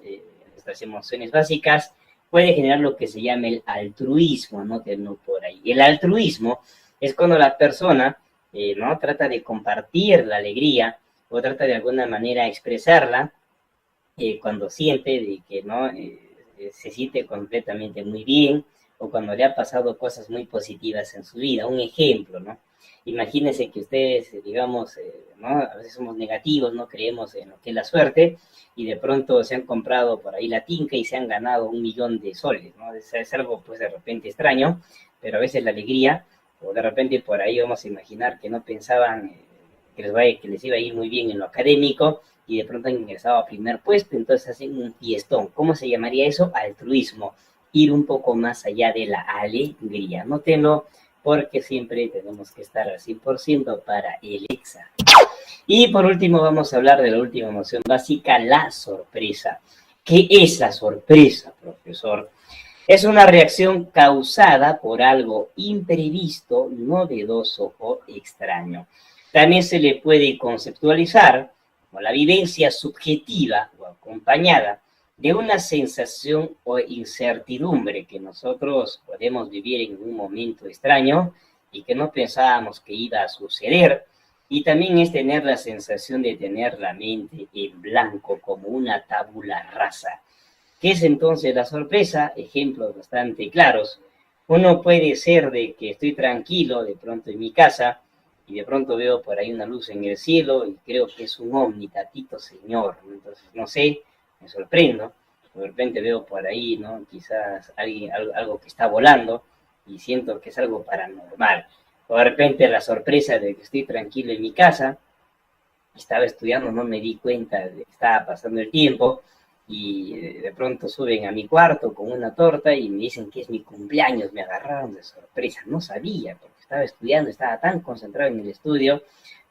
nuestras emociones básicas, puede generar lo que se llama el altruismo, anótenlo por ahí. El altruismo es cuando la persona ¿no? trata de compartir la alegría o trata de alguna manera expresarla cuando siente de que no se siente completamente muy bien o cuando le ha pasado cosas muy positivas en su vida. Un ejemplo, ¿no? Imagínense que ustedes, digamos, ¿no? A veces somos negativos, no creemos en lo que es la suerte y de pronto se han comprado por ahí la tinca y se han ganado 1.000.000 de soles, ¿no? Es algo pues de repente extraño, pero a veces la alegría, o de repente por ahí vamos a imaginar que no pensaban que les iba a ir muy bien en lo académico y de pronto han ingresado a primer puesto, entonces hacen un fiestón. ¿Cómo se llamaría eso? Altruismo. Ir un poco más allá de la alegría. Nótenlo, porque siempre tenemos que estar al 100% para el examen. Y por último vamos a hablar de la última emoción básica, la sorpresa. ¿Qué es la sorpresa, profesor? Es una reacción causada por algo imprevisto, novedoso o extraño. También se le puede conceptualizar como la vivencia subjetiva o acompañada de una sensación o incertidumbre que nosotros podemos vivir en un momento extraño y que no pensábamos que iba a suceder. Y también es tener la sensación de tener la mente en blanco como una tabula rasa. ¿Qué es entonces la sorpresa? Ejemplos bastante claros. Uno puede ser de que estoy tranquilo de pronto en mi casa y de pronto veo por ahí una luz en el cielo y creo que es un ovni, tatito señor. Entonces, no sé, me sorprendo. De repente veo por ahí, ¿no? Quizás algo que está volando y siento que es algo paranormal. O de repente la sorpresa de que estoy tranquilo en mi casa, estaba estudiando, no me di cuenta de que estaba pasando el tiempo y de pronto suben a mi cuarto con una torta y me dicen que es mi cumpleaños, me agarraron de sorpresa, no sabía porque estaba estudiando, estaba tan concentrado en el estudio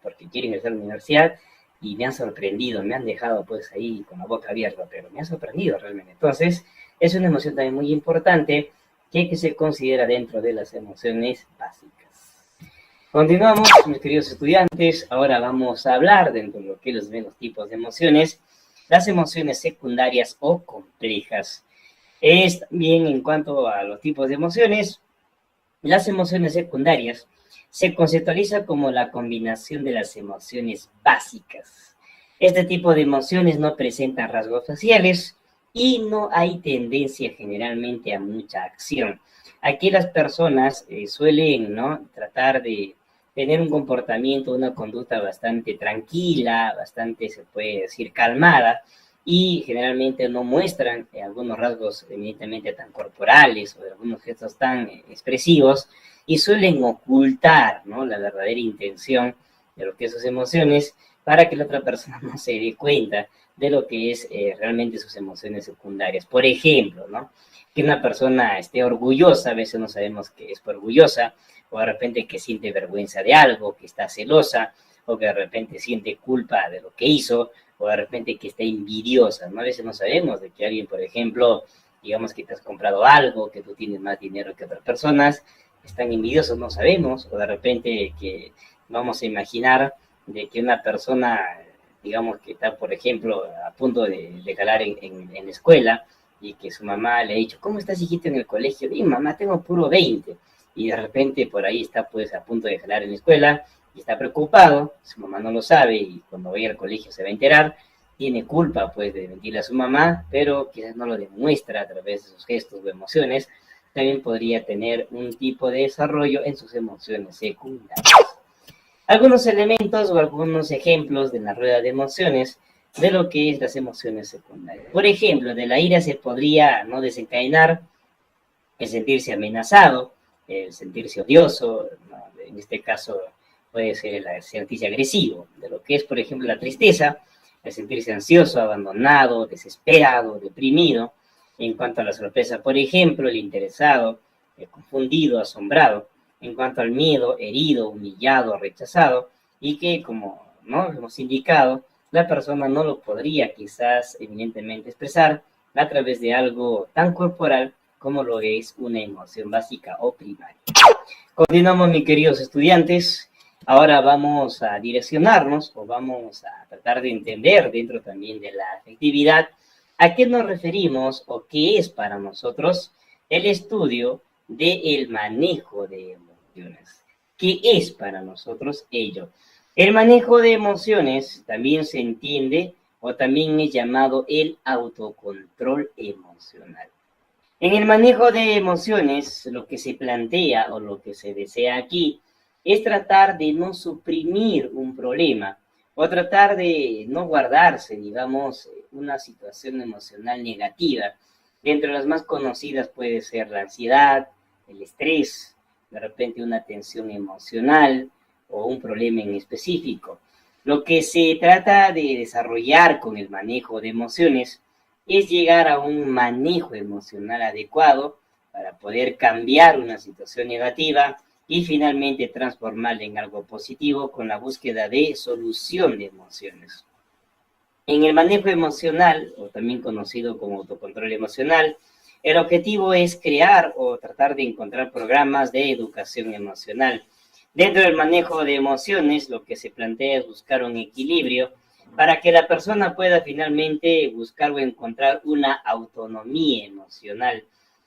porque quiero ingresar a la universidad y me han sorprendido, me han dejado pues ahí con la boca abierta, pero me ha sorprendido realmente. Entonces, es una emoción también muy importante que se considera dentro de las emociones básicas. Continuamos, mis queridos estudiantes. Ahora vamos a hablar dentro de lo que los menos tipos de emociones, las emociones secundarias o complejas. Es también en cuanto a los tipos de emociones, las emociones secundarias se conceptualiza como la combinación de las emociones básicas. Este tipo de emociones no presentan rasgos faciales y no hay tendencia generalmente a mucha acción. Aquí las personas suelen, ¿no? tratar de tener un comportamiento, una conducta bastante tranquila, bastante, se puede decir, calmada, y generalmente no muestran algunos rasgos evidentemente tan corporales o de algunos gestos tan expresivos, y suelen ocultar, ¿no? la verdadera intención de lo que es sus emociones para que la otra persona no se dé cuenta de lo que es realmente sus emociones secundarias. Por ejemplo, ¿no? que una persona esté orgullosa, a veces no sabemos que es orgullosa, o de repente que siente vergüenza de algo, que está celosa, o que de repente siente culpa de lo que hizo, o de repente que está envidiosa, ¿no? A veces no sabemos de que alguien, por ejemplo, digamos que te has comprado algo, que tú tienes más dinero que otras personas, están envidiosos, no sabemos, o de repente que vamos a imaginar de que una persona, digamos que está, por ejemplo, a punto de calar en la escuela, y que su mamá le ha dicho, ¿cómo estás, hijito, en el colegio? Y mamá, tengo puro 20. Y de repente por ahí está pues a punto de jalar en la escuela y está preocupado, su mamá no lo sabe y cuando vaya al colegio se va a enterar, tiene culpa pues de mentirle a su mamá, pero quizás no lo demuestra a través de sus gestos o emociones, también podría tener un tipo de desarrollo en sus emociones secundarias. Algunos elementos o algunos ejemplos de la rueda de emociones de lo que es las emociones secundarias. Por ejemplo, de la ira se podría no desencadenar el sentirse amenazado, el sentirse odioso, ¿no? En este caso puede ser el sentirse agresivo, de lo que es, por ejemplo, la tristeza, el sentirse ansioso, abandonado, desesperado, deprimido. En cuanto a la sorpresa, por ejemplo, el interesado, el confundido, asombrado. En cuanto al miedo, herido, humillado, rechazado, y que, como ¿no? Hemos indicado, la persona no lo podría quizás evidentemente expresar a través de algo tan corporal como lo es una emoción básica o primaria. Continuamos, mis queridos estudiantes. Ahora vamos a direccionarnos o vamos a tratar de entender dentro también de la afectividad a qué nos referimos o qué es para nosotros el estudio del manejo de emociones. ¿Qué es para nosotros ello? El manejo de emociones también se entiende o también es llamado el autocontrol emocional. En el manejo de emociones, lo que se plantea o lo que se desea aquí es tratar de no suprimir un problema o tratar de no guardarse, digamos, una situación emocional negativa. Entre las más conocidas puede ser la ansiedad, el estrés, de repente una tensión emocional o un problema en específico. Lo que se trata de desarrollar con el manejo de emociones es llegar a un manejo emocional adecuado para poder cambiar una situación negativa y finalmente transformarla en algo positivo con la búsqueda de solución de emociones. En el manejo emocional, o también conocido como autocontrol emocional, el objetivo es crear o tratar de encontrar programas de educación emocional. Dentro del manejo de emociones, lo que se plantea es buscar un equilibrio para que la persona pueda finalmente buscar o encontrar una autonomía emocional.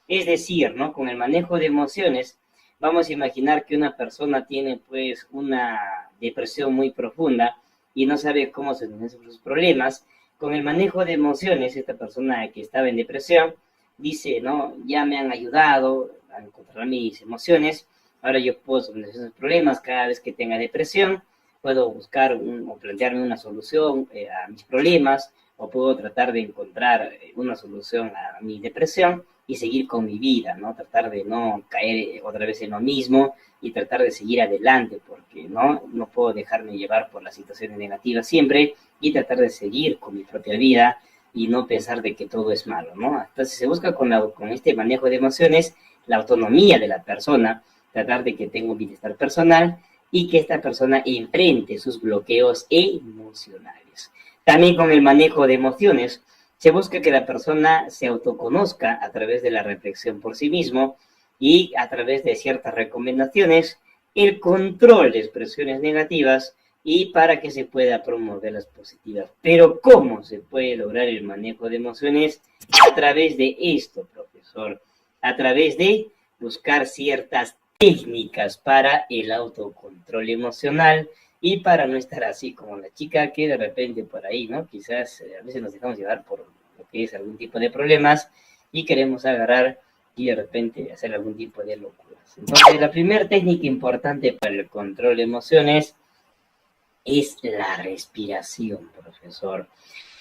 Es decir, ¿no? Con el manejo de emociones, vamos a imaginar que una persona tiene pues una depresión muy profunda y no sabe cómo solucionar sus problemas. Con el manejo de emociones, esta persona que estaba en depresión dice, no, ya me han ayudado a encontrar mis emociones, ahora yo puedo solucionar esos problemas cada vez que tenga depresión, puedo buscar o plantearme una solución a mis problemas, o puedo tratar de encontrar una solución a mi depresión y seguir con mi vida, ¿no? Tratar de no caer otra vez en lo mismo y tratar de seguir adelante, porque no puedo dejarme llevar por las situaciones negativas siempre y tratar de seguir con mi propia vida y no pensar de que todo es malo, ¿no? Entonces se busca con este manejo de emociones la autonomía de la persona, tratar de que tenga un bienestar personal y que esta persona enfrente sus bloqueos emocionales. También con el manejo de emociones, se busca que la persona se autoconozca a través de la reflexión por sí mismo y a través de ciertas recomendaciones, el control de expresiones negativas y para que se pueda promover las positivas. Pero ¿cómo se puede lograr el manejo de emociones? A través de esto, profesor, a través de buscar ciertas técnicas para el autocontrol emocional y para no estar así como la chica que de repente por ahí, ¿no? Quizás a veces nos dejamos llevar por lo que es algún tipo de problemas y queremos agarrar y de repente hacer algún tipo de locuras. Entonces, la primera técnica importante para el control de emociones es la respiración, profesor.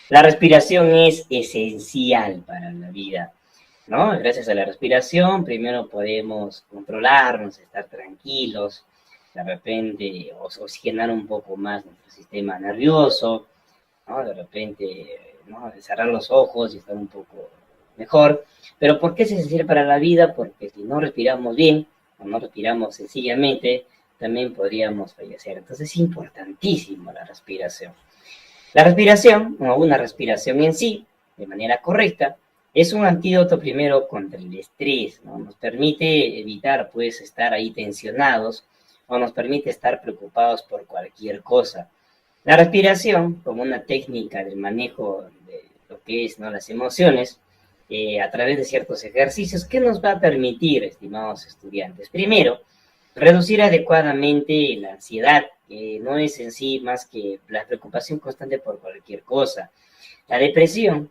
La respiración es esencial para la vida, ¿no? Gracias a la respiración, primero podemos controlarnos, estar tranquilos, de repente oxigenar un poco más nuestro sistema nervioso, ¿no? De repente, ¿no? Cerrar los ojos y estar un poco mejor. Pero ¿por qué es esencial para la vida? Porque si no respiramos bien o no respiramos sencillamente, también podríamos fallecer. Entonces es importantísimo la respiración. La respiración, o una respiración en sí, de manera correcta, es un antídoto primero contra el estrés, ¿no? Nos permite evitar, pues, estar ahí tensionados o nos permite estar preocupados por cualquier cosa. La respiración, como una técnica del manejo de lo que es, ¿no? Las emociones, a través de ciertos ejercicios, ¿qué nos va a permitir, estimados estudiantes? Primero, reducir adecuadamente la ansiedad, que no es en sí más que la preocupación constante por cualquier cosa. La depresión,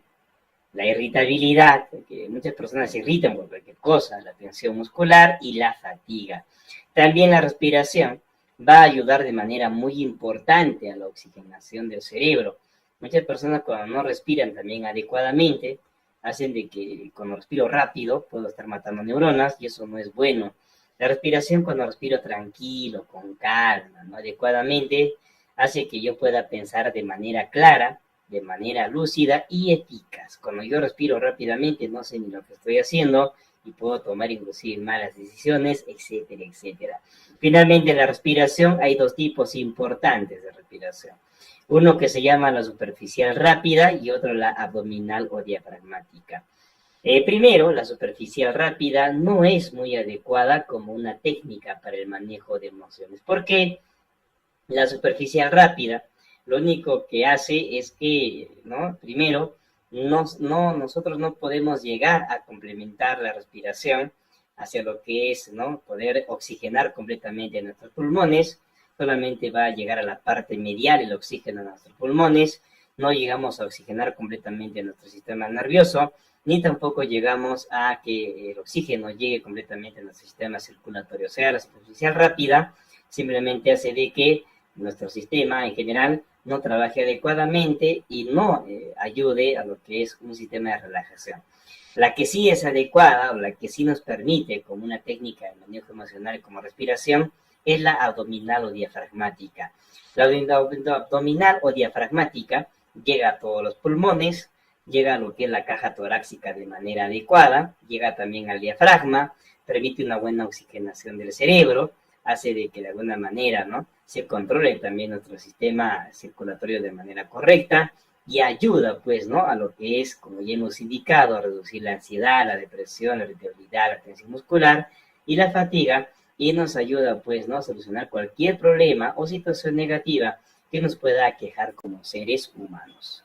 la irritabilidad, que muchas personas se irritan por cualquier cosa, la tensión muscular y la fatiga. También la respiración va a ayudar de manera muy importante a la oxigenación del cerebro. Muchas personas cuando no respiran también adecuadamente, hacen de que cuando respiro rápido puedo estar matando neuronas y eso no es bueno. La respiración cuando respiro tranquilo, con calma, ¿no? Adecuadamente, hace que yo pueda pensar de manera clara, de manera lúcida y eficaz. Cuando yo respiro rápidamente, no sé ni lo que estoy haciendo y puedo tomar inclusive malas decisiones, etcétera, etcétera. Finalmente, en la respiración hay dos tipos importantes de respiración. Uno que se llama la superficial rápida y otro la abdominal o diafragmática. Primero, la superficial rápida no es muy adecuada como una técnica para el manejo de emociones. ¿Por qué? La superficial rápida lo único que hace es que, ¿no? Primero, nosotros no podemos llegar a complementar la respiración hacia lo que es, ¿no? Poder oxigenar completamente nuestros pulmones. Solamente va a llegar a la parte medial el oxígeno a nuestros pulmones. No llegamos a oxigenar completamente nuestro sistema nervioso, ni tampoco llegamos a que el oxígeno llegue completamente a nuestro sistema circulatorio. O sea, la superficial rápida simplemente hace de que nuestro sistema en general no trabaje adecuadamente y no ayude a lo que es un sistema de relajación. La que sí es adecuada o la que sí nos permite como una técnica de manejo emocional como respiración es la abdominal o diafragmática. La abdominal o diafragmática llega a todos los pulmones, llega a lo que es la caja torácica de manera adecuada, llega también al diafragma, permite una buena oxigenación del cerebro, hace de que de alguna manera, ¿no?, se controle también nuestro sistema circulatorio de manera correcta y ayuda, pues, ¿no?, a lo que es, como ya hemos indicado, a reducir la ansiedad, la depresión, la irritabilidad, la tensión muscular y la fatiga, y nos ayuda, pues, ¿no?, a solucionar cualquier problema o situación negativa que nos pueda aquejar como seres humanos.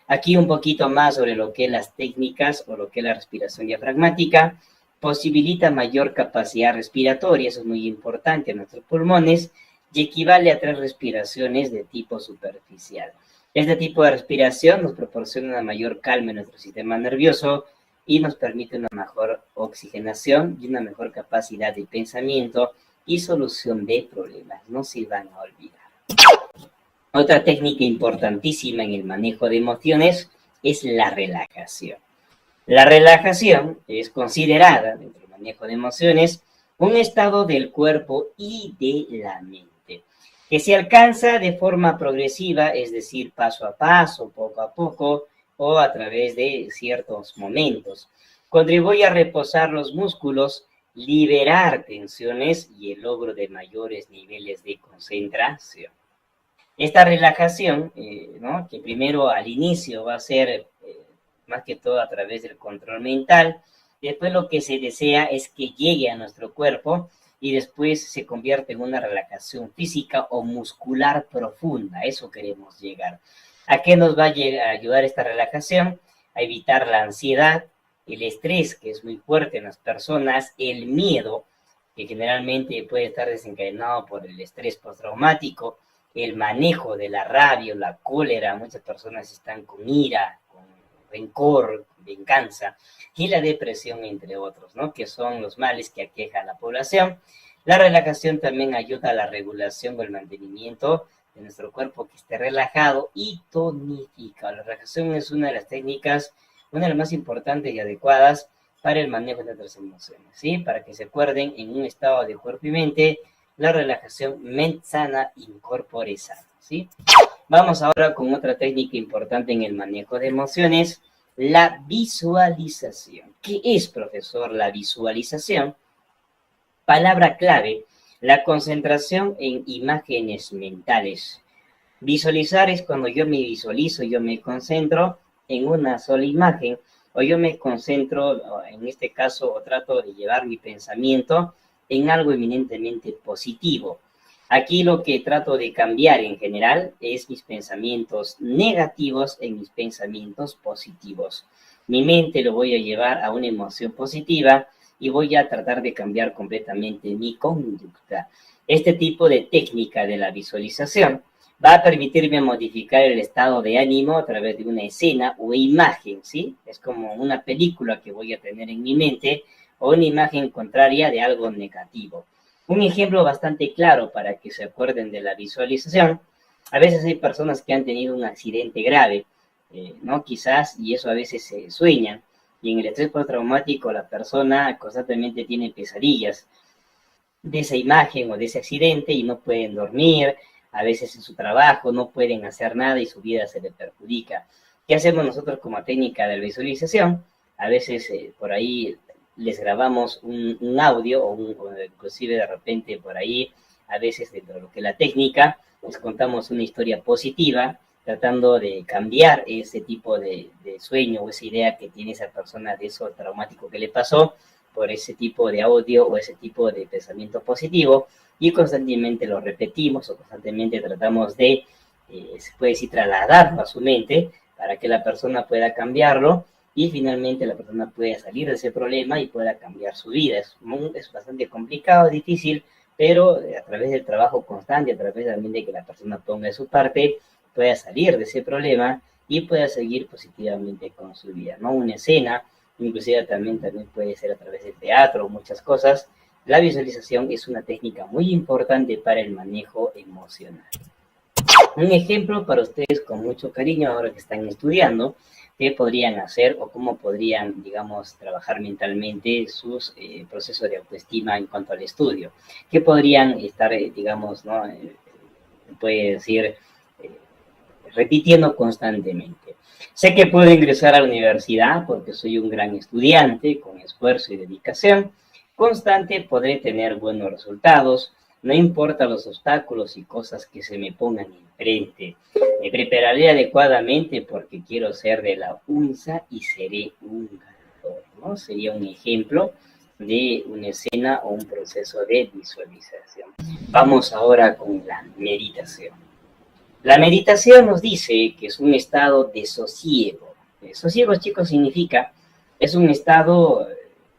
Aquí un poquito más sobre lo que es las técnicas o lo que es la respiración diafragmática. Posibilita mayor capacidad respiratoria, eso es muy importante en nuestros pulmones, y equivale a 3 respiraciones de tipo superficial. Este tipo de respiración nos proporciona una mayor calma en nuestro sistema nervioso y nos permite una mejor oxigenación y una mejor capacidad de pensamiento y solución de problemas. No se van a olvidar. Otra técnica importantísima en el manejo de emociones es la relajación. La relajación es considerada, dentro del manejo de emociones, un estado del cuerpo y de la mente, que se alcanza de forma progresiva, es decir, paso a paso, poco a poco, o a través de ciertos momentos. Contribuye a reposar los músculos, liberar tensiones y el logro de mayores niveles de concentración. Esta relajación, ¿no?, que primero al inicio va a ser más que todo a través del control mental, después lo que se desea es que llegue a nuestro cuerpo y después se convierte en una relajación física o muscular profunda. Eso queremos llegar. ¿A qué nos va a ayudar esta relajación? A evitar la ansiedad, el estrés, que es muy fuerte en las personas, el miedo, que generalmente puede estar desencadenado por el estrés postraumático, el manejo de la rabia o la cólera. Muchas personas están con ira, con rencor, venganza, y la depresión, entre otros, ¿no?, que son los males que aqueja a la población. La relajación también ayuda a la regulación o el mantenimiento de nuestro cuerpo que esté relajado y tonifica. La relajación es una de las técnicas, una de las más importantes y adecuadas para el manejo de nuestras emociones, ¿sí? Para que se acuerden, en un estado de cuerpo y mente, la relajación mente sana, incorpore sano, ¿sí? Vamos ahora con otra técnica importante en el manejo de emociones, la visualización. ¿Qué es, profesor, la visualización? Palabra clave, la concentración en imágenes mentales. Visualizar es cuando yo me visualizo, yo me concentro en una sola imagen, o yo me concentro, en este caso, o trato de llevar mi pensamiento en algo eminentemente positivo. Aquí lo que trato de cambiar en general es mis pensamientos negativos en mis pensamientos positivos. Mi mente lo voy a llevar a una emoción positiva y voy a tratar de cambiar completamente mi conducta. Este tipo de técnica de la visualización va a permitirme modificar el estado de ánimo a través de una escena o imagen, ¿sí? Es como una película que voy a tener en mi mente o una imagen contraria de algo negativo. Un ejemplo bastante claro para que se acuerden de la visualización: a veces hay personas que han tenido un accidente grave, ¿no? Quizás, y eso a veces se sueñan, y en el estrés postraumático la persona constantemente tiene pesadillas de esa imagen o de ese accidente y no pueden dormir, a veces en su trabajo no pueden hacer nada y su vida se le perjudica. ¿Qué hacemos nosotros como técnica de visualización? A veces por ahí les grabamos un audio o inclusive de repente por ahí, a veces dentro de lo que es la técnica, les contamos una historia positiva, tratando de cambiar ese tipo de sueño o esa idea que tiene esa persona de eso traumático que le pasó, por ese tipo de audio o ese tipo de pensamiento positivo, y constantemente lo repetimos o constantemente tratamos de, se puede decir, trasladarlo a su mente para que la persona pueda cambiarlo y finalmente la persona pueda salir de ese problema y pueda cambiar su vida. Es bastante complicado, difícil, pero a través del trabajo constante, a través también de que la persona ponga de su parte, pueda salir de ese problema y pueda seguir positivamente con su vida, ¿no? Una escena, inclusive también puede ser a través del teatro, muchas cosas. La visualización es una técnica muy importante para el manejo emocional. Un ejemplo para ustedes con mucho cariño ahora que están estudiando, qué podrían hacer o cómo podrían, digamos, trabajar mentalmente sus procesos de autoestima en cuanto al estudio. ¿Qué podrían estar, digamos, ¿no? Puede decir, repitiendo constantemente? Sé que puedo ingresar a la universidad porque soy un gran estudiante, con esfuerzo y dedicación constante podré tener buenos resultados, no importa los obstáculos y cosas que se me pongan enfrente. Me prepararé adecuadamente porque quiero ser de la UNSA y seré un ganador, ¿no? Sería un ejemplo de una escena o un proceso de visualización. Vamos ahora con la meditación. La meditación nos dice que es un estado de sosiego. Sosiego, chicos, significa, es un estado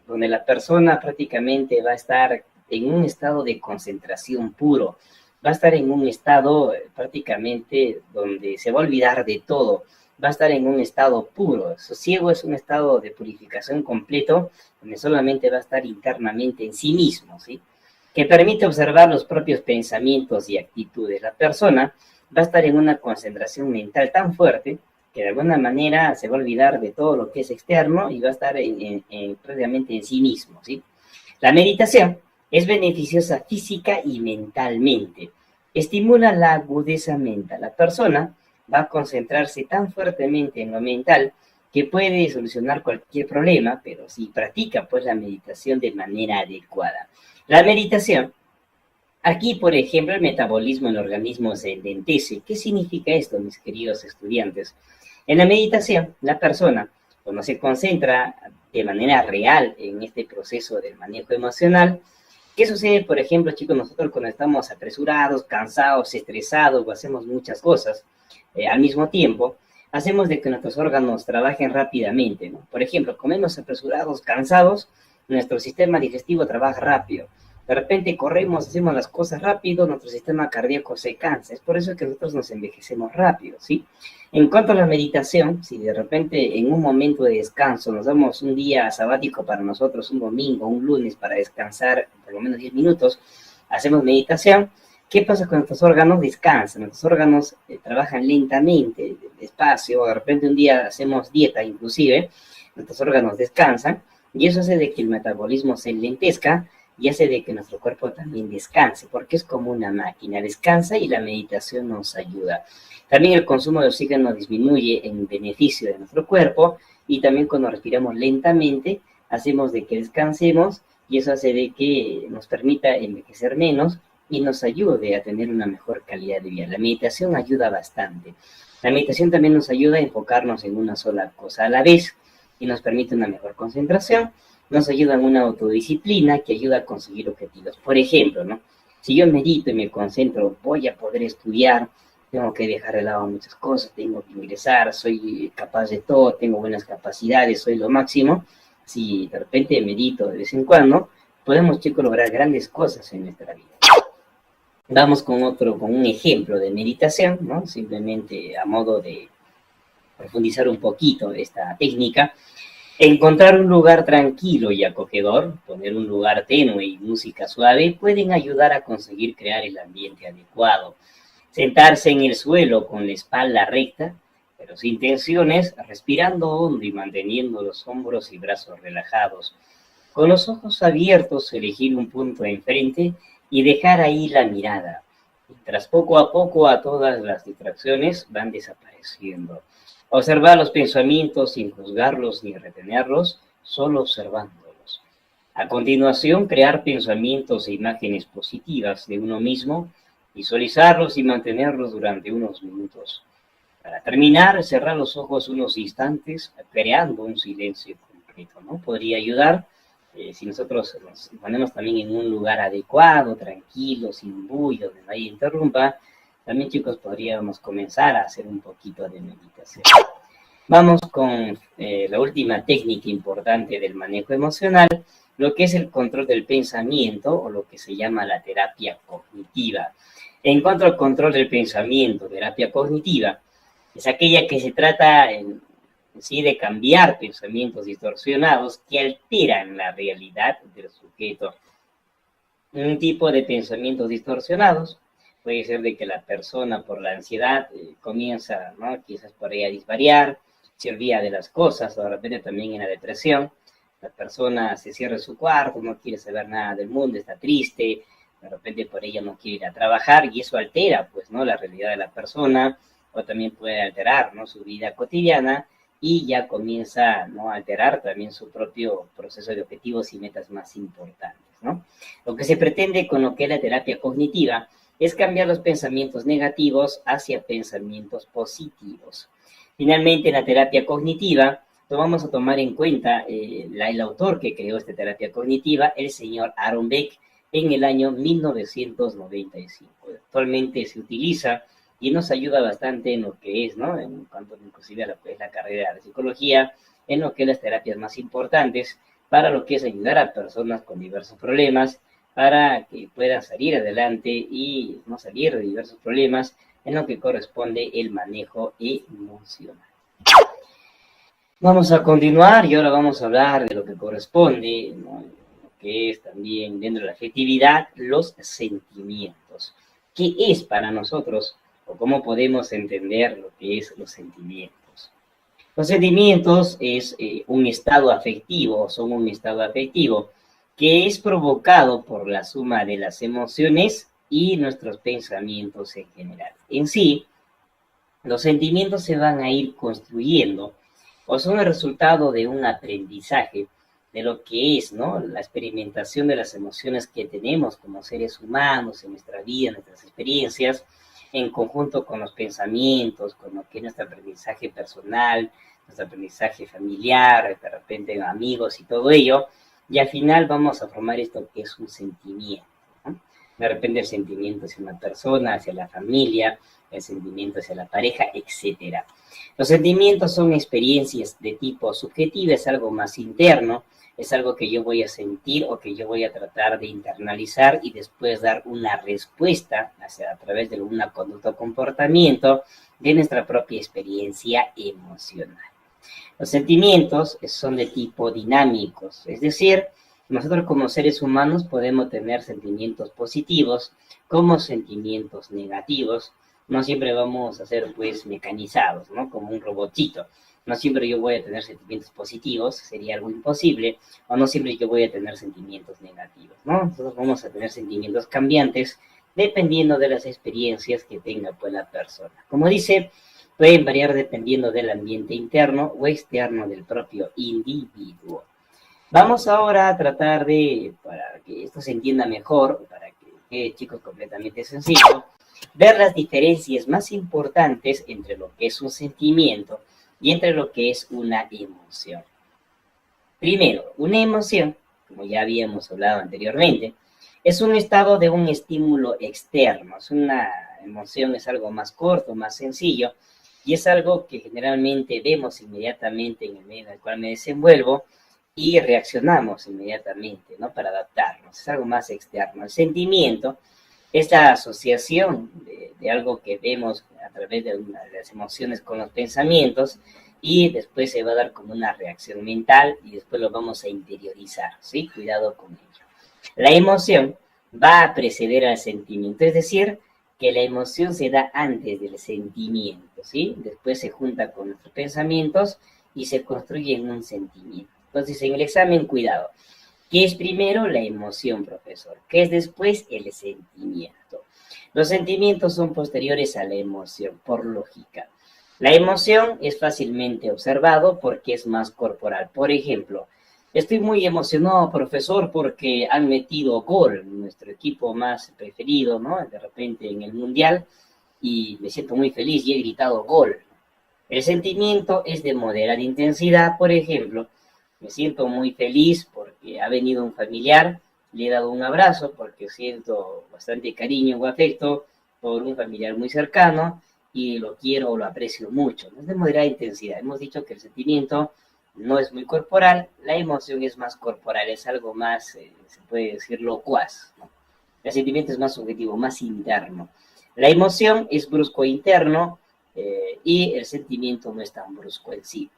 donde la persona prácticamente va a estar en un estado de concentración puro, va a estar en un estado prácticamente donde se va a olvidar de todo, va a estar en un estado puro. Sosiego es un estado de purificación completo, donde solamente va a estar internamente en sí mismo, ¿sí? Que permite observar los propios pensamientos y actitudes. La persona va a estar en una concentración mental tan fuerte que de alguna manera se va a olvidar de todo lo que es externo y va a estar prácticamente en sí mismo, ¿sí? La meditación es beneficiosa física y mentalmente. Estimula la agudeza mental. La persona va a concentrarse tan fuertemente en lo mental que puede solucionar cualquier problema, pero si practica pues la meditación de manera adecuada. La meditación, aquí por ejemplo el metabolismo en el organismo se enlentece. ¿Qué significa esto, mis queridos estudiantes? En la meditación, la persona, cuando se concentra de manera real en este proceso del manejo emocional, ¿qué sucede, por ejemplo, chicos, nosotros cuando estamos apresurados, cansados, estresados o hacemos muchas cosas al mismo tiempo, hacemos de que nuestros órganos trabajen rápidamente, ¿no? Por ejemplo, comemos apresurados, cansados, nuestro sistema digestivo trabaja rápido. De repente corremos, hacemos las cosas rápido, nuestro sistema cardíaco se cansa. Es por eso que nosotros nos envejecemos rápido, ¿sí? En cuanto a la meditación, si de repente en un momento de descanso nos damos un día sabático para nosotros, un domingo, un lunes, para descansar por lo menos 10 minutos, hacemos meditación, ¿qué pasa con nuestros órganos? Descansan, nuestros órganos trabajan lentamente, despacio, de repente un día hacemos dieta inclusive, nuestros órganos descansan, y eso hace de que el metabolismo se enlentezca, y hace de que nuestro cuerpo también descanse, porque es como una máquina, descansa y la meditación nos ayuda. También el consumo de oxígeno disminuye en beneficio de nuestro cuerpo, y también cuando respiramos lentamente, hacemos de que descansemos, y eso hace de que nos permita envejecer menos, y nos ayude a tener una mejor calidad de vida. La meditación ayuda bastante. La meditación también nos ayuda a enfocarnos en una sola cosa a la vez, y nos permite una mejor concentración, nos ayuda en una autodisciplina que ayuda a conseguir objetivos. Por ejemplo, ¿no? Si yo medito y me concentro, voy a poder estudiar, tengo que dejar de lado muchas cosas, tengo que ingresar, soy capaz de todo, tengo buenas capacidades, soy lo máximo. Si de repente medito de vez en cuando, podemos, chicos, lograr grandes cosas en nuestra vida. Vamos con un ejemplo de meditación, ¿no? Simplemente a modo de profundizar un poquito esta técnica. Encontrar un lugar tranquilo y acogedor, poner un lugar tenue y música suave pueden ayudar a conseguir crear el ambiente adecuado. Sentarse en el suelo con la espalda recta, pero sin tensiones, respirando hondo y manteniendo los hombros y brazos relajados. Con los ojos abiertos, elegir un punto enfrente y dejar ahí la mirada. Mientras poco a poco a todas las distracciones van desapareciendo. Observar los pensamientos sin juzgarlos ni retenerlos, solo observándolos. A continuación, crear pensamientos e imágenes positivas de uno mismo, visualizarlos y mantenerlos durante unos minutos. Para terminar, cerrar los ojos unos instantes, creando un silencio completo, ¿no? Podría ayudar si nosotros nos ponemos también en un lugar adecuado, tranquilo, sin bullo, donde nadie interrumpa. También, chicos, podríamos comenzar a hacer un poquito de meditación. Vamos con la última técnica importante del manejo emocional, lo que es el control del pensamiento o lo que se llama la terapia cognitiva. En cuanto al control del pensamiento, terapia cognitiva, es aquella que se trata en sí de cambiar pensamientos distorsionados que alteran la realidad del sujeto. Un tipo de pensamientos distorsionados puede ser de que la persona por la ansiedad comienza, ¿no? Quizás por ahí a disvariar, se olvida de las cosas, o de repente también en la depresión, la persona se cierra en su cuarto, no quiere saber nada del mundo, está triste, de repente por ella no quiere ir a trabajar y eso altera, pues, ¿no? La realidad de la persona, o también puede alterar, ¿no? Su vida cotidiana y ya comienza, ¿no? A alterar también su propio proceso de objetivos y metas más importantes, ¿no? Lo que se pretende con lo que es la terapia cognitiva es cambiar los pensamientos negativos hacia pensamientos positivos. Finalmente, en la terapia cognitiva, lo vamos a tomar en cuenta el autor que creó esta terapia cognitiva, el señor Aaron Beck, en el año 1995. Actualmente se utiliza y nos ayuda bastante en lo que es, ¿no? En cuanto inclusive a lo que es la carrera de psicología, en lo que es las terapias más importantes, para lo que es ayudar a personas con diversos problemas, para que puedan salir adelante y no salir de diversos problemas, en lo que corresponde el manejo emocional. Vamos a continuar y ahora vamos a hablar de lo que corresponde, ¿no? Lo que es también dentro de la afectividad, los sentimientos. ¿Qué es para nosotros o cómo podemos entender lo que es los sentimientos? Los sentimientos es un estado afectivo, son un estado afectivo que es provocado por la suma de las emociones y nuestros pensamientos en general. En sí, los sentimientos se van a ir construyendo o son el resultado de un aprendizaje de lo que es, ¿no? La experimentación de las emociones que tenemos como seres humanos en nuestra vida, en nuestras experiencias, en conjunto con los pensamientos, con lo que es nuestro aprendizaje personal, nuestro aprendizaje familiar, de repente amigos y todo ello, y al final vamos a formar esto que es un sentimiento, ¿no? De repente el sentimiento hacia una persona, hacia la familia, el sentimiento hacia la pareja, etc. Los sentimientos son experiencias de tipo subjetiva, es algo más interno, es algo que yo voy a sentir o que yo voy a tratar de internalizar y después dar una respuesta a través de una conducta o comportamiento de nuestra propia experiencia emocional. Los sentimientos son de tipo dinámicos, es decir, nosotros como seres humanos podemos tener sentimientos positivos como sentimientos negativos. No siempre vamos a ser, pues, mecanizados, ¿no? Como un robotito. No siempre yo voy a tener sentimientos positivos, sería algo imposible, o no siempre yo voy a tener sentimientos negativos, ¿no? Nosotros vamos a tener sentimientos cambiantes dependiendo de las experiencias que tenga, pues, la persona. Como dice, pueden variar dependiendo del ambiente interno o externo del propio individuo. Vamos ahora a tratar de, para que esto se entienda mejor, para que quede, chicos, completamente sencillo, ver las diferencias más importantes entre lo que es un sentimiento y entre lo que es una emoción. Primero, una emoción, como ya habíamos hablado anteriormente, es un estado de un estímulo externo. Es una emoción, es algo más corto, más sencillo, y es algo que generalmente vemos inmediatamente en el medio en el cual me desenvuelvo y reaccionamos inmediatamente, ¿no? Para adaptarnos. Es algo más externo. El sentimiento es la asociación de algo que vemos a través de las emociones con los pensamientos y después se va a dar como una reacción mental y después lo vamos a interiorizar, ¿sí? Cuidado con ello. La emoción va a preceder al sentimiento, es decir, que la emoción se da antes del sentimiento, ¿sí? Después se junta con nuestros pensamientos y se construye en un sentimiento. Entonces, en el examen, cuidado. ¿Qué es primero? La emoción, profesor. ¿Qué es después? El sentimiento. Los sentimientos son posteriores a la emoción, por lógica. La emoción es fácilmente observado porque es más corporal. Por ejemplo, Estoy muy emocionado, profesor, porque han metido gol, nuestro equipo más preferido, ¿no? De repente en el Mundial, y me siento muy feliz y he gritado gol. El sentimiento es de moderada intensidad, por ejemplo, me siento muy feliz porque ha venido un familiar, le he dado un abrazo porque siento bastante cariño o afecto por un familiar muy cercano y lo quiero o lo aprecio mucho. No es de moderada intensidad. Hemos dicho que el sentimiento no es muy corporal, la emoción es más corporal, es algo más, se puede decir, locuaz, ¿no? El sentimiento es más subjetivo, más interno. La emoción es brusco interno y el sentimiento no es tan brusco en sí.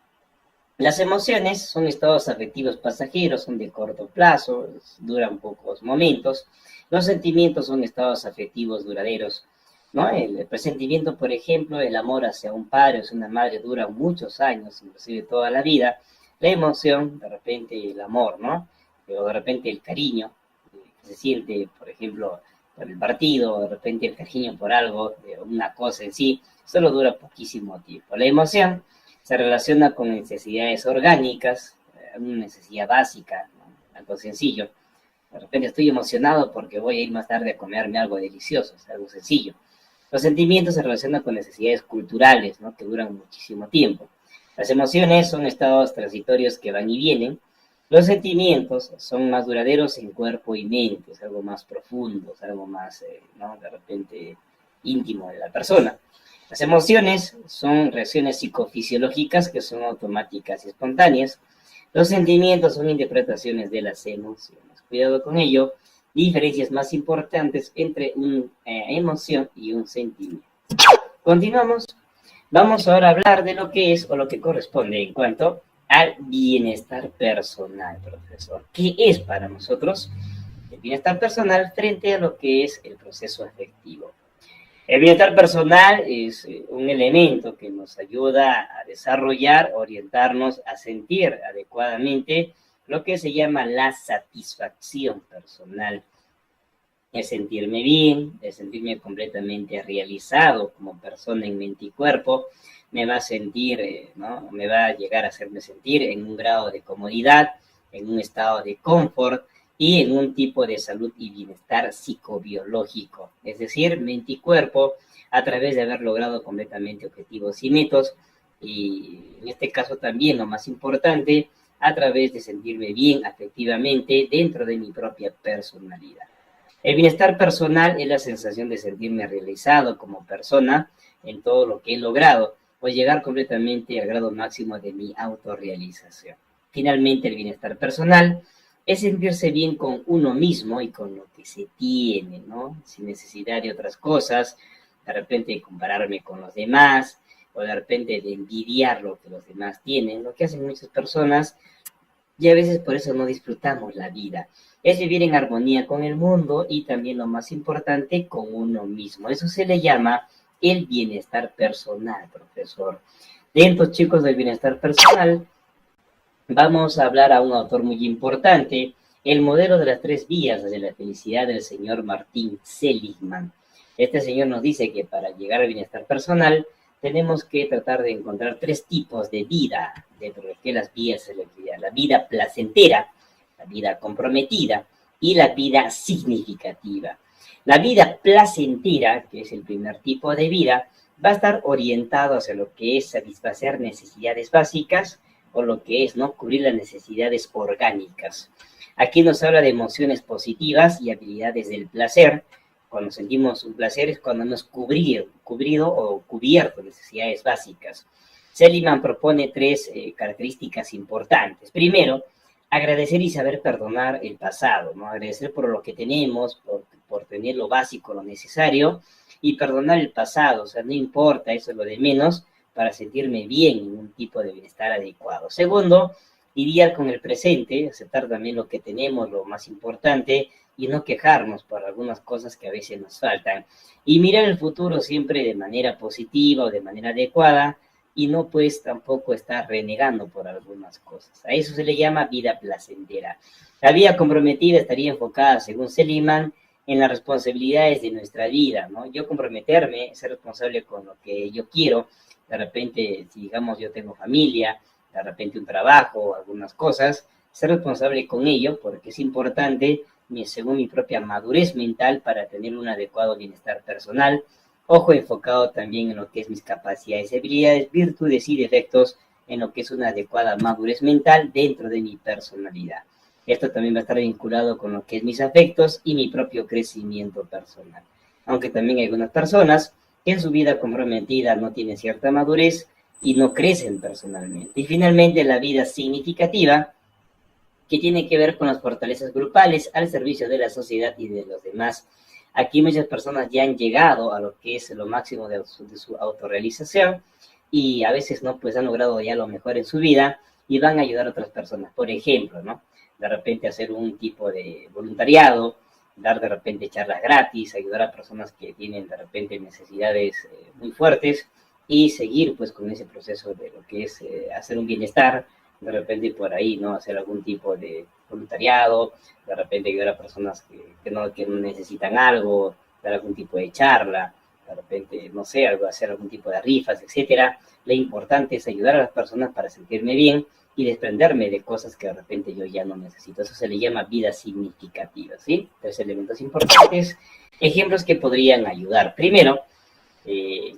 Las emociones son estados afectivos pasajeros, son de corto plazo, duran pocos momentos. Los sentimientos son estados afectivos duraderos, ¿no? El presentimiento, por ejemplo, el amor hacia un padre o hacia una madre dura muchos años, inclusive toda la vida. La emoción, de repente el amor, ¿no? O de repente el cariño, que se siente, por ejemplo, por el partido, o de repente el cariño por algo, una cosa en sí, solo dura poquísimo tiempo. La emoción se relaciona con necesidades orgánicas, una necesidad básica, ¿no? Algo sencillo. De repente estoy emocionado porque voy a ir más tarde a comerme algo delicioso, es algo sencillo. Los sentimientos se relacionan con necesidades culturales, ¿no? Que duran muchísimo tiempo. Las emociones son estados transitorios que van y vienen. Los sentimientos son más duraderos en cuerpo y mente, es algo más profundo, es algo más, ¿no? De repente íntimo de la persona. Las emociones son reacciones psicofisiológicas que son automáticas y espontáneas. Los sentimientos son interpretaciones de las emociones. Cuidado con ello. Diferencias más importantes entre una emoción y un sentimiento. Continuamos. Vamos ahora a hablar de lo que es o lo que corresponde en cuanto al bienestar personal, profesor. ¿Qué es para nosotros el bienestar personal frente a lo que es el proceso afectivo? El bienestar personal es un elemento que nos ayuda a desarrollar, orientarnos, a sentir adecuadamente lo que se llama la satisfacción personal. Es sentirme bien, es sentirme completamente realizado como persona en mente y cuerpo, me va a sentir, ¿no? Me va a llegar a hacerme sentir en un grado de comodidad, en un estado de confort y en un tipo de salud y bienestar psicobiológico, es decir, mente y cuerpo, a través de haber logrado completamente objetivos y metas, y en este caso también lo más importante, a través de sentirme bien afectivamente dentro de mi propia personalidad. El bienestar personal es la sensación de sentirme realizado como persona en todo lo que he logrado o llegar completamente al grado máximo de mi autorrealización. Finalmente, el bienestar personal es sentirse bien con uno mismo y con lo que se tiene, ¿no? Sin necesidad de otras cosas, de repente de compararme con los demás o de repente de envidiar lo que los demás tienen, lo que hacen muchas personas y a veces por eso no disfrutamos la vida. Es vivir en armonía con el mundo y también lo más importante, con uno mismo. Eso se le llama el bienestar personal, profesor. Dentro, chicos, del bienestar personal, vamos a hablar a un autor muy importante, el modelo de las tres vías de la felicidad del señor Martín Seligman. Este señor nos dice que para llegar al bienestar personal tenemos que tratar de encontrar tres tipos de vida dentro de que las vías de la vida placentera, la vida comprometida y la vida significativa. La vida placentera, que es el primer tipo de vida, va a estar orientado hacia lo que es satisfacer necesidades básicas o lo que es, ¿no?, cubrir las necesidades orgánicas. Aquí nos habla de emociones positivas y habilidades del placer. Cuando sentimos un placer es cuando hemos cubrido o cubierto necesidades básicas. Seligman propone tres características importantes. Primero, agradecer y saber perdonar el pasado, ¿no? Agradecer por lo que tenemos, por tener lo básico, lo necesario, y perdonar el pasado, o sea, no importa, eso es lo de menos, para sentirme bien en un tipo de bienestar adecuado. Segundo, lidiar con el presente, aceptar también lo que tenemos, lo más importante, y no quejarnos por algunas cosas que a veces nos faltan. Y mirar el futuro siempre de manera positiva o de manera adecuada, y no pues tampoco estar renegando por algunas cosas. A eso se le llama vida placentera. La vida comprometida estaría enfocada, según Seligman, en las responsabilidades de nuestra vida, ¿no? Yo comprometerme, ser responsable con lo que yo quiero, de repente, si digamos yo tengo familia, de repente un trabajo, algunas cosas, ser responsable con ello, porque es importante, según mi propia madurez mental, para tener un adecuado bienestar personal. Ojo enfocado también en lo que es mis capacidades, habilidades, virtudes y defectos, en lo que es una adecuada madurez mental dentro de mi personalidad. Esto también va a estar vinculado con lo que es mis afectos y mi propio crecimiento personal. Aunque también hay algunas personas que en su vida comprometida no tienen cierta madurez y no crecen personalmente. Y finalmente la vida significativa, que tiene que ver con las fortalezas grupales al servicio de la sociedad y de los demás. Aquí muchas personas ya han llegado a lo que es lo máximo de su autorrealización y a veces no, pues han logrado ya lo mejor en su vida y van a ayudar a otras personas. Por ejemplo, ¿no? De repente hacer un tipo de voluntariado, dar de repente charlas gratis, ayudar a personas que tienen de repente necesidades muy fuertes y seguir pues con ese proceso de lo que es hacer un bienestar, de repente por ahí, ¿no? Hacer algún tipo de voluntariado, de repente ayudar a personas que no necesitan algo, dar algún tipo de charla, de repente, no sé, hacer algún tipo de rifas, etcétera. Lo importante es ayudar a las personas para sentirme bien y desprenderme de cosas que de repente yo ya no necesito. Eso se le llama vida significativa, ¿sí? 3 elementos importantes, ejemplos que podrían ayudar. Primero,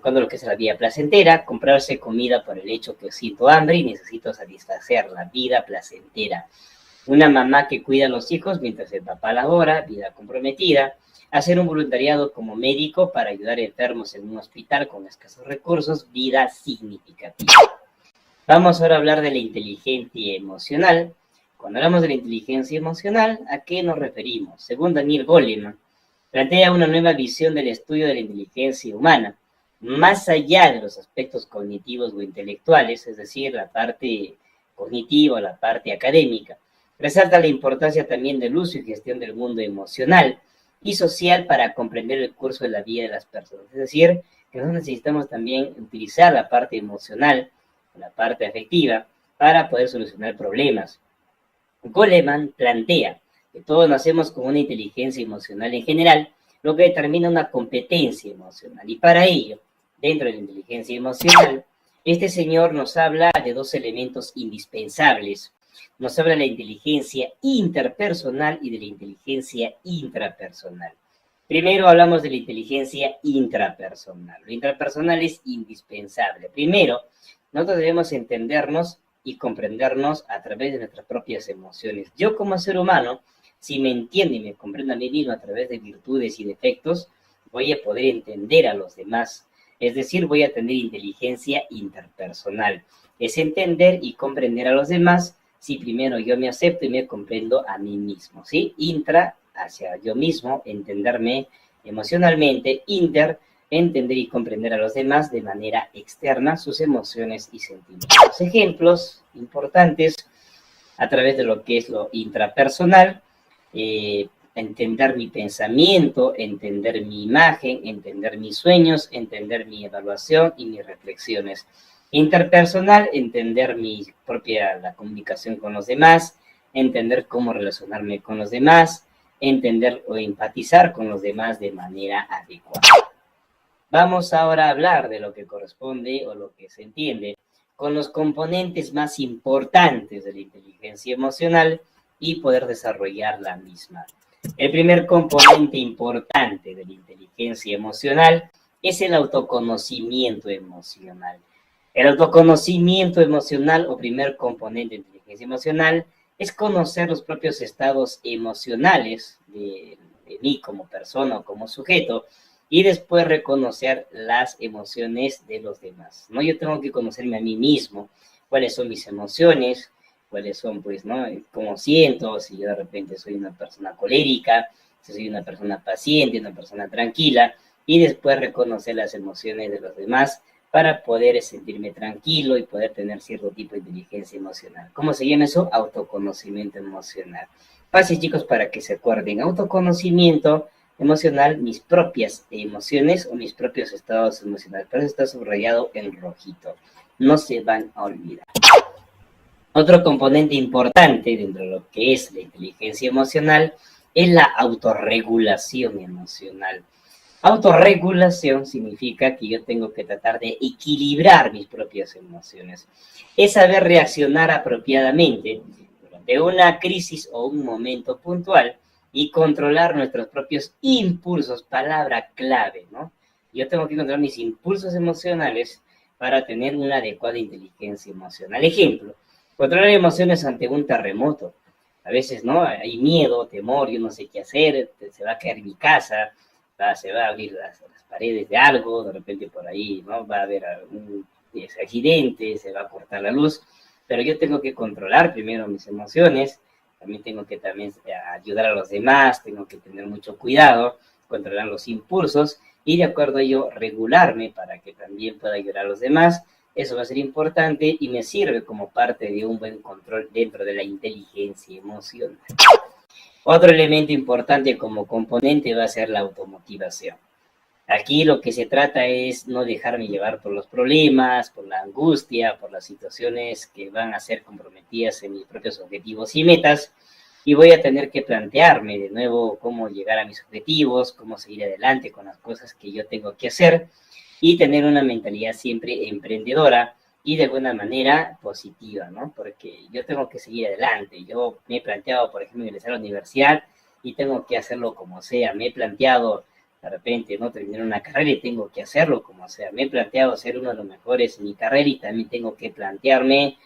cuando lo que es la vida placentera, comprarse comida por el hecho que siento hambre y necesito satisfacer la vida placentera. Una mamá que cuida a los hijos mientras el papá labora, vida comprometida. Hacer un voluntariado como médico para ayudar a enfermos en un hospital con escasos recursos, vida significativa. Vamos ahora a hablar de la inteligencia emocional. Cuando hablamos de la inteligencia emocional, ¿a qué nos referimos? Según Daniel Goleman, plantea una nueva visión del estudio de la inteligencia humana, más allá de los aspectos cognitivos o intelectuales, es decir, la parte cognitiva, la parte académica. Resalta la importancia también del uso y gestión del mundo emocional y social para comprender el curso de la vida de las personas. Es decir, que nosotros necesitamos también utilizar la parte emocional, la parte afectiva, para poder solucionar problemas. Goleman plantea que todos nacemos con una inteligencia emocional en general, lo que determina una competencia emocional. Y para ello, dentro de la inteligencia emocional, este señor nos habla de 2 elementos indispensables. Nos habla de la inteligencia interpersonal y de la inteligencia intrapersonal. Primero hablamos de la inteligencia intrapersonal. Lo intrapersonal es indispensable. Primero, nosotros debemos entendernos y comprendernos a través de nuestras propias emociones. Yo como ser humano, si me entiendo y me comprendo a mí mismo a través de virtudes y defectos, voy a poder entender a los demás. Es decir, voy a tener inteligencia interpersonal. Es entender y comprender a los demás si primero yo me acepto y me comprendo a mí mismo, ¿sí? Intra, hacia yo mismo, entenderme emocionalmente. Inter, entender y comprender a los demás de manera externa, sus emociones y sentimientos. Ejemplos importantes a través de lo que es lo intrapersonal, entender mi pensamiento, entender mi imagen, entender mis sueños, entender mi evaluación y mis reflexiones. Interpersonal, entender la comunicación con los demás, entender cómo relacionarme con los demás, entender o empatizar con los demás de manera adecuada. Vamos ahora a hablar de lo que corresponde o lo que se entiende con los componentes más importantes de la inteligencia emocional y poder desarrollar la misma. El primer componente importante de la inteligencia emocional es el autoconocimiento emocional. El autoconocimiento emocional o primer componente de inteligencia emocional es conocer los propios estados emocionales de mí como persona o como sujeto y después reconocer las emociones de los demás, ¿no? Yo tengo que conocerme a mí mismo, cuáles son mis emociones, cuáles son, pues, ¿no? Cómo siento, si yo de repente soy una persona colérica, si soy una persona paciente, una persona tranquila, y después reconocer las emociones de los demás para poder sentirme tranquilo y poder tener cierto tipo de inteligencia emocional. ¿Cómo se llama eso? Autoconocimiento emocional. Fácil, chicos, para que se acuerden. Autoconocimiento emocional, mis propias emociones o mis propios estados emocionales. Pero eso está subrayado en rojito. No se van a olvidar. Otro componente importante dentro de lo que es la inteligencia emocional es la autorregulación emocional. Autorregulación significa que yo tengo que tratar de equilibrar mis propias emociones. Es saber reaccionar apropiadamente de una crisis o un momento puntual y controlar nuestros propios impulsos, palabra clave, ¿no? Yo tengo que controlar mis impulsos emocionales para tener una adecuada inteligencia emocional. Ejemplo, controlar emociones ante un terremoto. A veces, ¿no? Hay miedo, temor, yo no sé qué hacer, se va a caer mi casa, se va a abrir las paredes de algo, de repente por ahí, ¿no? Va a haber un accidente, se va a cortar la luz, pero yo tengo que controlar primero mis emociones, también tengo que ayudar a los demás, tengo que tener mucho cuidado, controlar los impulsos y de acuerdo a ello regularme para que también pueda ayudar a los demás. Eso va a ser importante y me sirve como parte de un buen control dentro de la inteligencia emocional. Otro elemento importante como componente va a ser la automotivación. Aquí lo que se trata es no dejarme llevar por los problemas, por la angustia, por las situaciones que van a ser comprometidas en mis propios objetivos y metas. Y voy a tener que plantearme de nuevo cómo llegar a mis objetivos, cómo seguir adelante con las cosas que yo tengo que hacer y tener una mentalidad siempre emprendedora y de alguna manera positiva, ¿no? Porque yo tengo que seguir adelante. Yo me he planteado, por ejemplo, ingresar a la universidad y tengo que hacerlo como sea. Me he planteado de repente no terminar una carrera y tengo que hacerlo como sea. Me he planteado ser uno de los mejores en mi carrera y también tengo que plantearme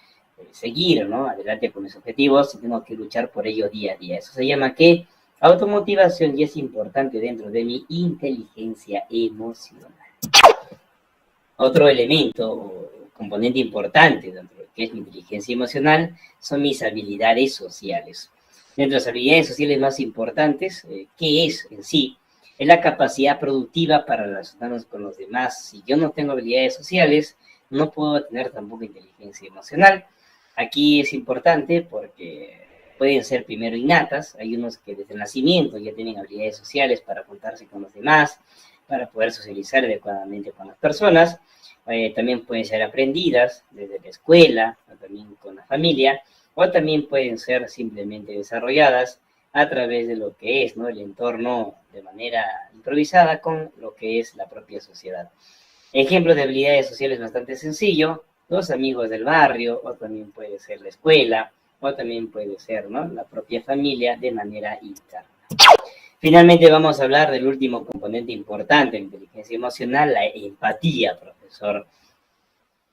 seguir, ¿no? Adelante con mis objetivos y tengo que luchar por ello día a día. Eso se llama ¿qué? Automotivación y es importante dentro de mi inteligencia emocional. Otro elemento o componente importante dentro de lo que es mi inteligencia emocional son mis habilidades sociales. Dentro de las habilidades sociales más importantes, ¿qué es en sí? Es la capacidad productiva para relacionarnos con los demás. Si yo no tengo habilidades sociales, no puedo tener tampoco inteligencia emocional. Aquí es importante porque pueden ser primero innatas. Hay unos que desde el nacimiento ya tienen habilidades sociales para juntarse con los demás, para poder socializar adecuadamente con las personas. También pueden ser aprendidas desde la escuela, o también con la familia, o también pueden ser simplemente desarrolladas a través de lo que es, ¿no? El entorno de manera improvisada con lo que es la propia sociedad. Ejemplo de habilidades sociales bastante sencillo, los amigos del barrio, o también puede ser la escuela, o también puede ser, ¿no? La propia familia de manera interna. Finalmente vamos a hablar del último componente importante en inteligencia emocional, la empatía, profesor.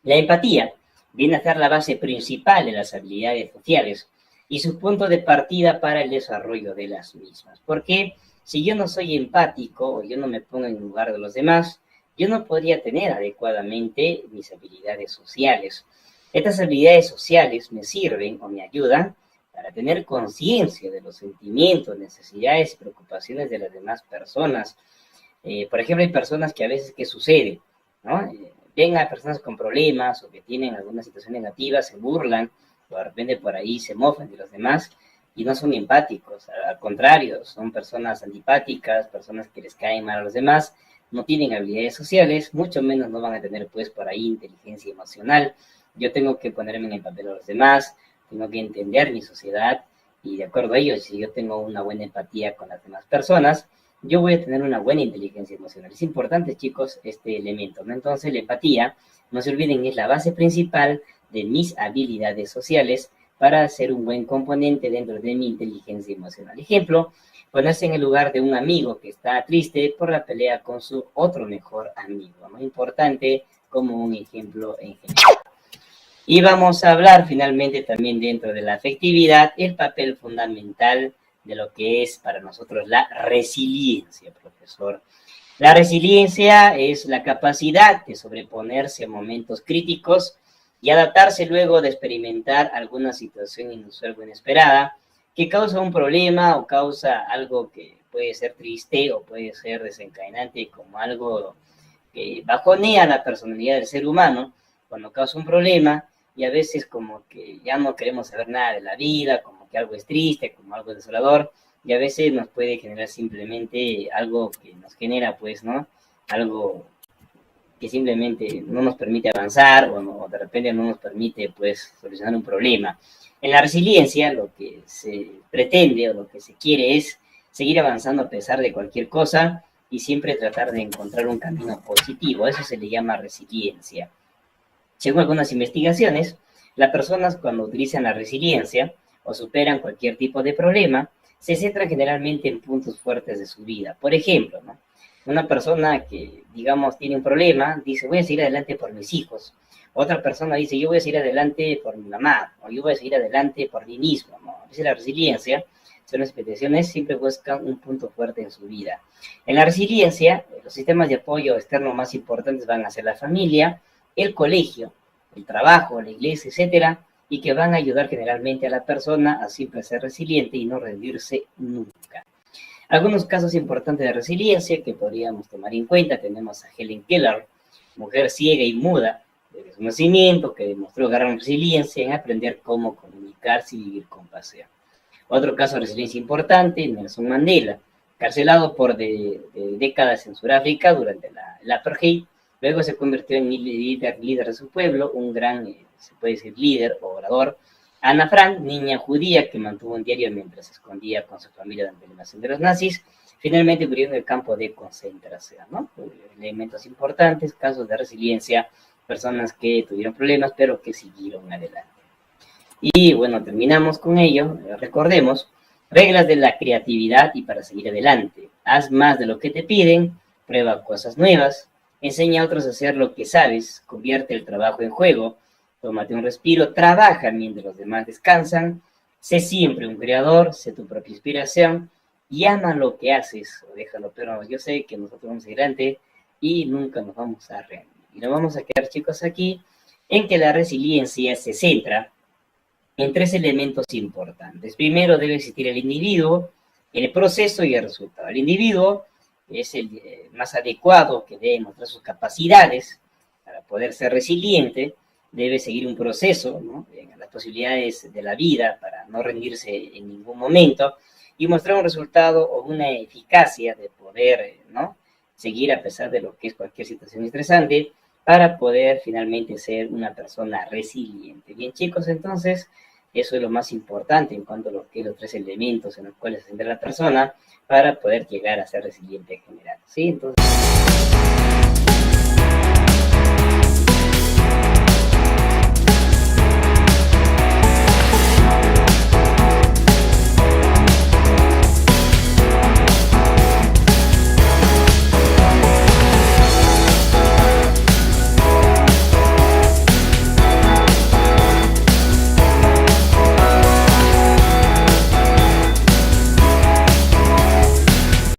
La empatía viene a ser la base principal de las habilidades sociales y su punto de partida para el desarrollo de las mismas. Porque si yo no soy empático o yo no me pongo en lugar de los demás, yo no podría tener adecuadamente mis habilidades sociales. Estas habilidades sociales me sirven o me ayudan para tener conciencia de los sentimientos, necesidades y preocupaciones de las demás personas. Por ejemplo, hay personas que a veces, ¿qué sucede? ¿No? Ven a personas con problemas o que tienen alguna situación negativa, se burlan, o de repente por ahí se mofan de los demás y no son empáticos. Al contrario, son personas antipáticas, personas que les caen mal a los demás, no tienen habilidades sociales, mucho menos no van a tener pues por ahí inteligencia emocional. Yo tengo que ponerme en el papel de los demás, tengo que entender mi sociedad y de acuerdo a ello, si yo tengo una buena empatía con las demás personas, yo voy a tener una buena inteligencia emocional. Es importante, chicos, este elemento, ¿no? Entonces, la empatía, no se olviden, es la base principal de mis habilidades sociales para ser un buen componente dentro de mi inteligencia emocional. Ejemplo, ponerse en el lugar de un amigo que está triste por la pelea con su otro mejor amigo, ¿no? Importante como un ejemplo en general. Y vamos a hablar finalmente también dentro de la afectividad, el papel fundamental de lo que es para nosotros la resiliencia, profesor. La resiliencia es la capacidad de sobreponerse a momentos críticos y adaptarse luego de experimentar alguna situación inusual o inesperada que causa un problema o causa algo que puede ser triste o puede ser desencadenante como algo que bajonea la personalidad del ser humano cuando causa un problema. Y a veces como que ya no queremos saber nada de la vida, como que algo es triste, como algo desolador, y a veces nos puede generar simplemente algo que nos genera, pues, ¿no? Algo que simplemente no nos permite avanzar o de repente no nos permite, pues, solucionar un problema. En la resiliencia lo que se pretende o lo que se quiere es seguir avanzando a pesar de cualquier cosa y siempre tratar de encontrar un camino positivo. Eso se le llama resiliencia. Según algunas investigaciones, las personas cuando utilizan la resiliencia o superan cualquier tipo de problema, se centran generalmente en puntos fuertes de su vida. Por ejemplo, ¿no? Una persona que, digamos, tiene un problema, dice, voy a seguir adelante por mis hijos. Otra persona dice, yo voy a seguir adelante por mi mamá, o yo voy a seguir adelante por mí mismo, ¿no? A veces la resiliencia, son las peticiones, siempre buscan un punto fuerte en su vida. En la resiliencia, los sistemas de apoyo externo más importantes van a ser la familia, el colegio, el trabajo, la iglesia, etcétera, y que van a ayudar generalmente a la persona a siempre ser resiliente y no rendirse nunca. Algunos casos importantes de resiliencia que podríamos tomar en cuenta, tenemos a Helen Keller, mujer ciega y muda desde su nacimiento, que demostró gran resiliencia en aprender cómo comunicarse y vivir con pasión. Otro caso de resiliencia importante, Nelson Mandela, carcelado por décadas en Sudáfrica durante la apartheid, luego se convirtió en líder de su pueblo, un gran, se puede decir, líder o orador. Ana Frank, niña judía que mantuvo un diario mientras se escondía con su familia durante la invasión de los nazis, finalmente murió en el campo de concentración, ¿no? Elementos importantes, casos de resiliencia, personas que tuvieron problemas pero que siguieron adelante. Y bueno, terminamos con ello. Recordemos, reglas de la creatividad y para seguir adelante. Haz más de lo que te piden, prueba cosas nuevas, enseña a otros a hacer lo que sabes, convierte el trabajo en juego, tómate un respiro, trabaja mientras los demás descansan, sé siempre un creador, sé tu propia inspiración y ama lo que haces o déjalo, pero yo sé que nosotros vamos a ir adelante y nunca nos vamos a rendir. Y nos vamos a quedar, chicos, aquí en que la resiliencia se centra en tres elementos importantes. Primero, debe existir el individuo, el proceso y el resultado. El individuo es el más adecuado que debe mostrar sus capacidades para poder ser resiliente, debe seguir un proceso, ¿no? En las posibilidades de la vida para no rendirse en ningún momento y mostrar un resultado o una eficacia de poder, ¿no? Seguir a pesar de lo que es cualquier situación estresante para poder finalmente ser una persona resiliente. Bien, chicos, entonces eso es lo más importante en cuanto a lo que es los tres elementos en los cuales se centra la persona para poder llegar a ser resiliente en general, ¿sí? Entonces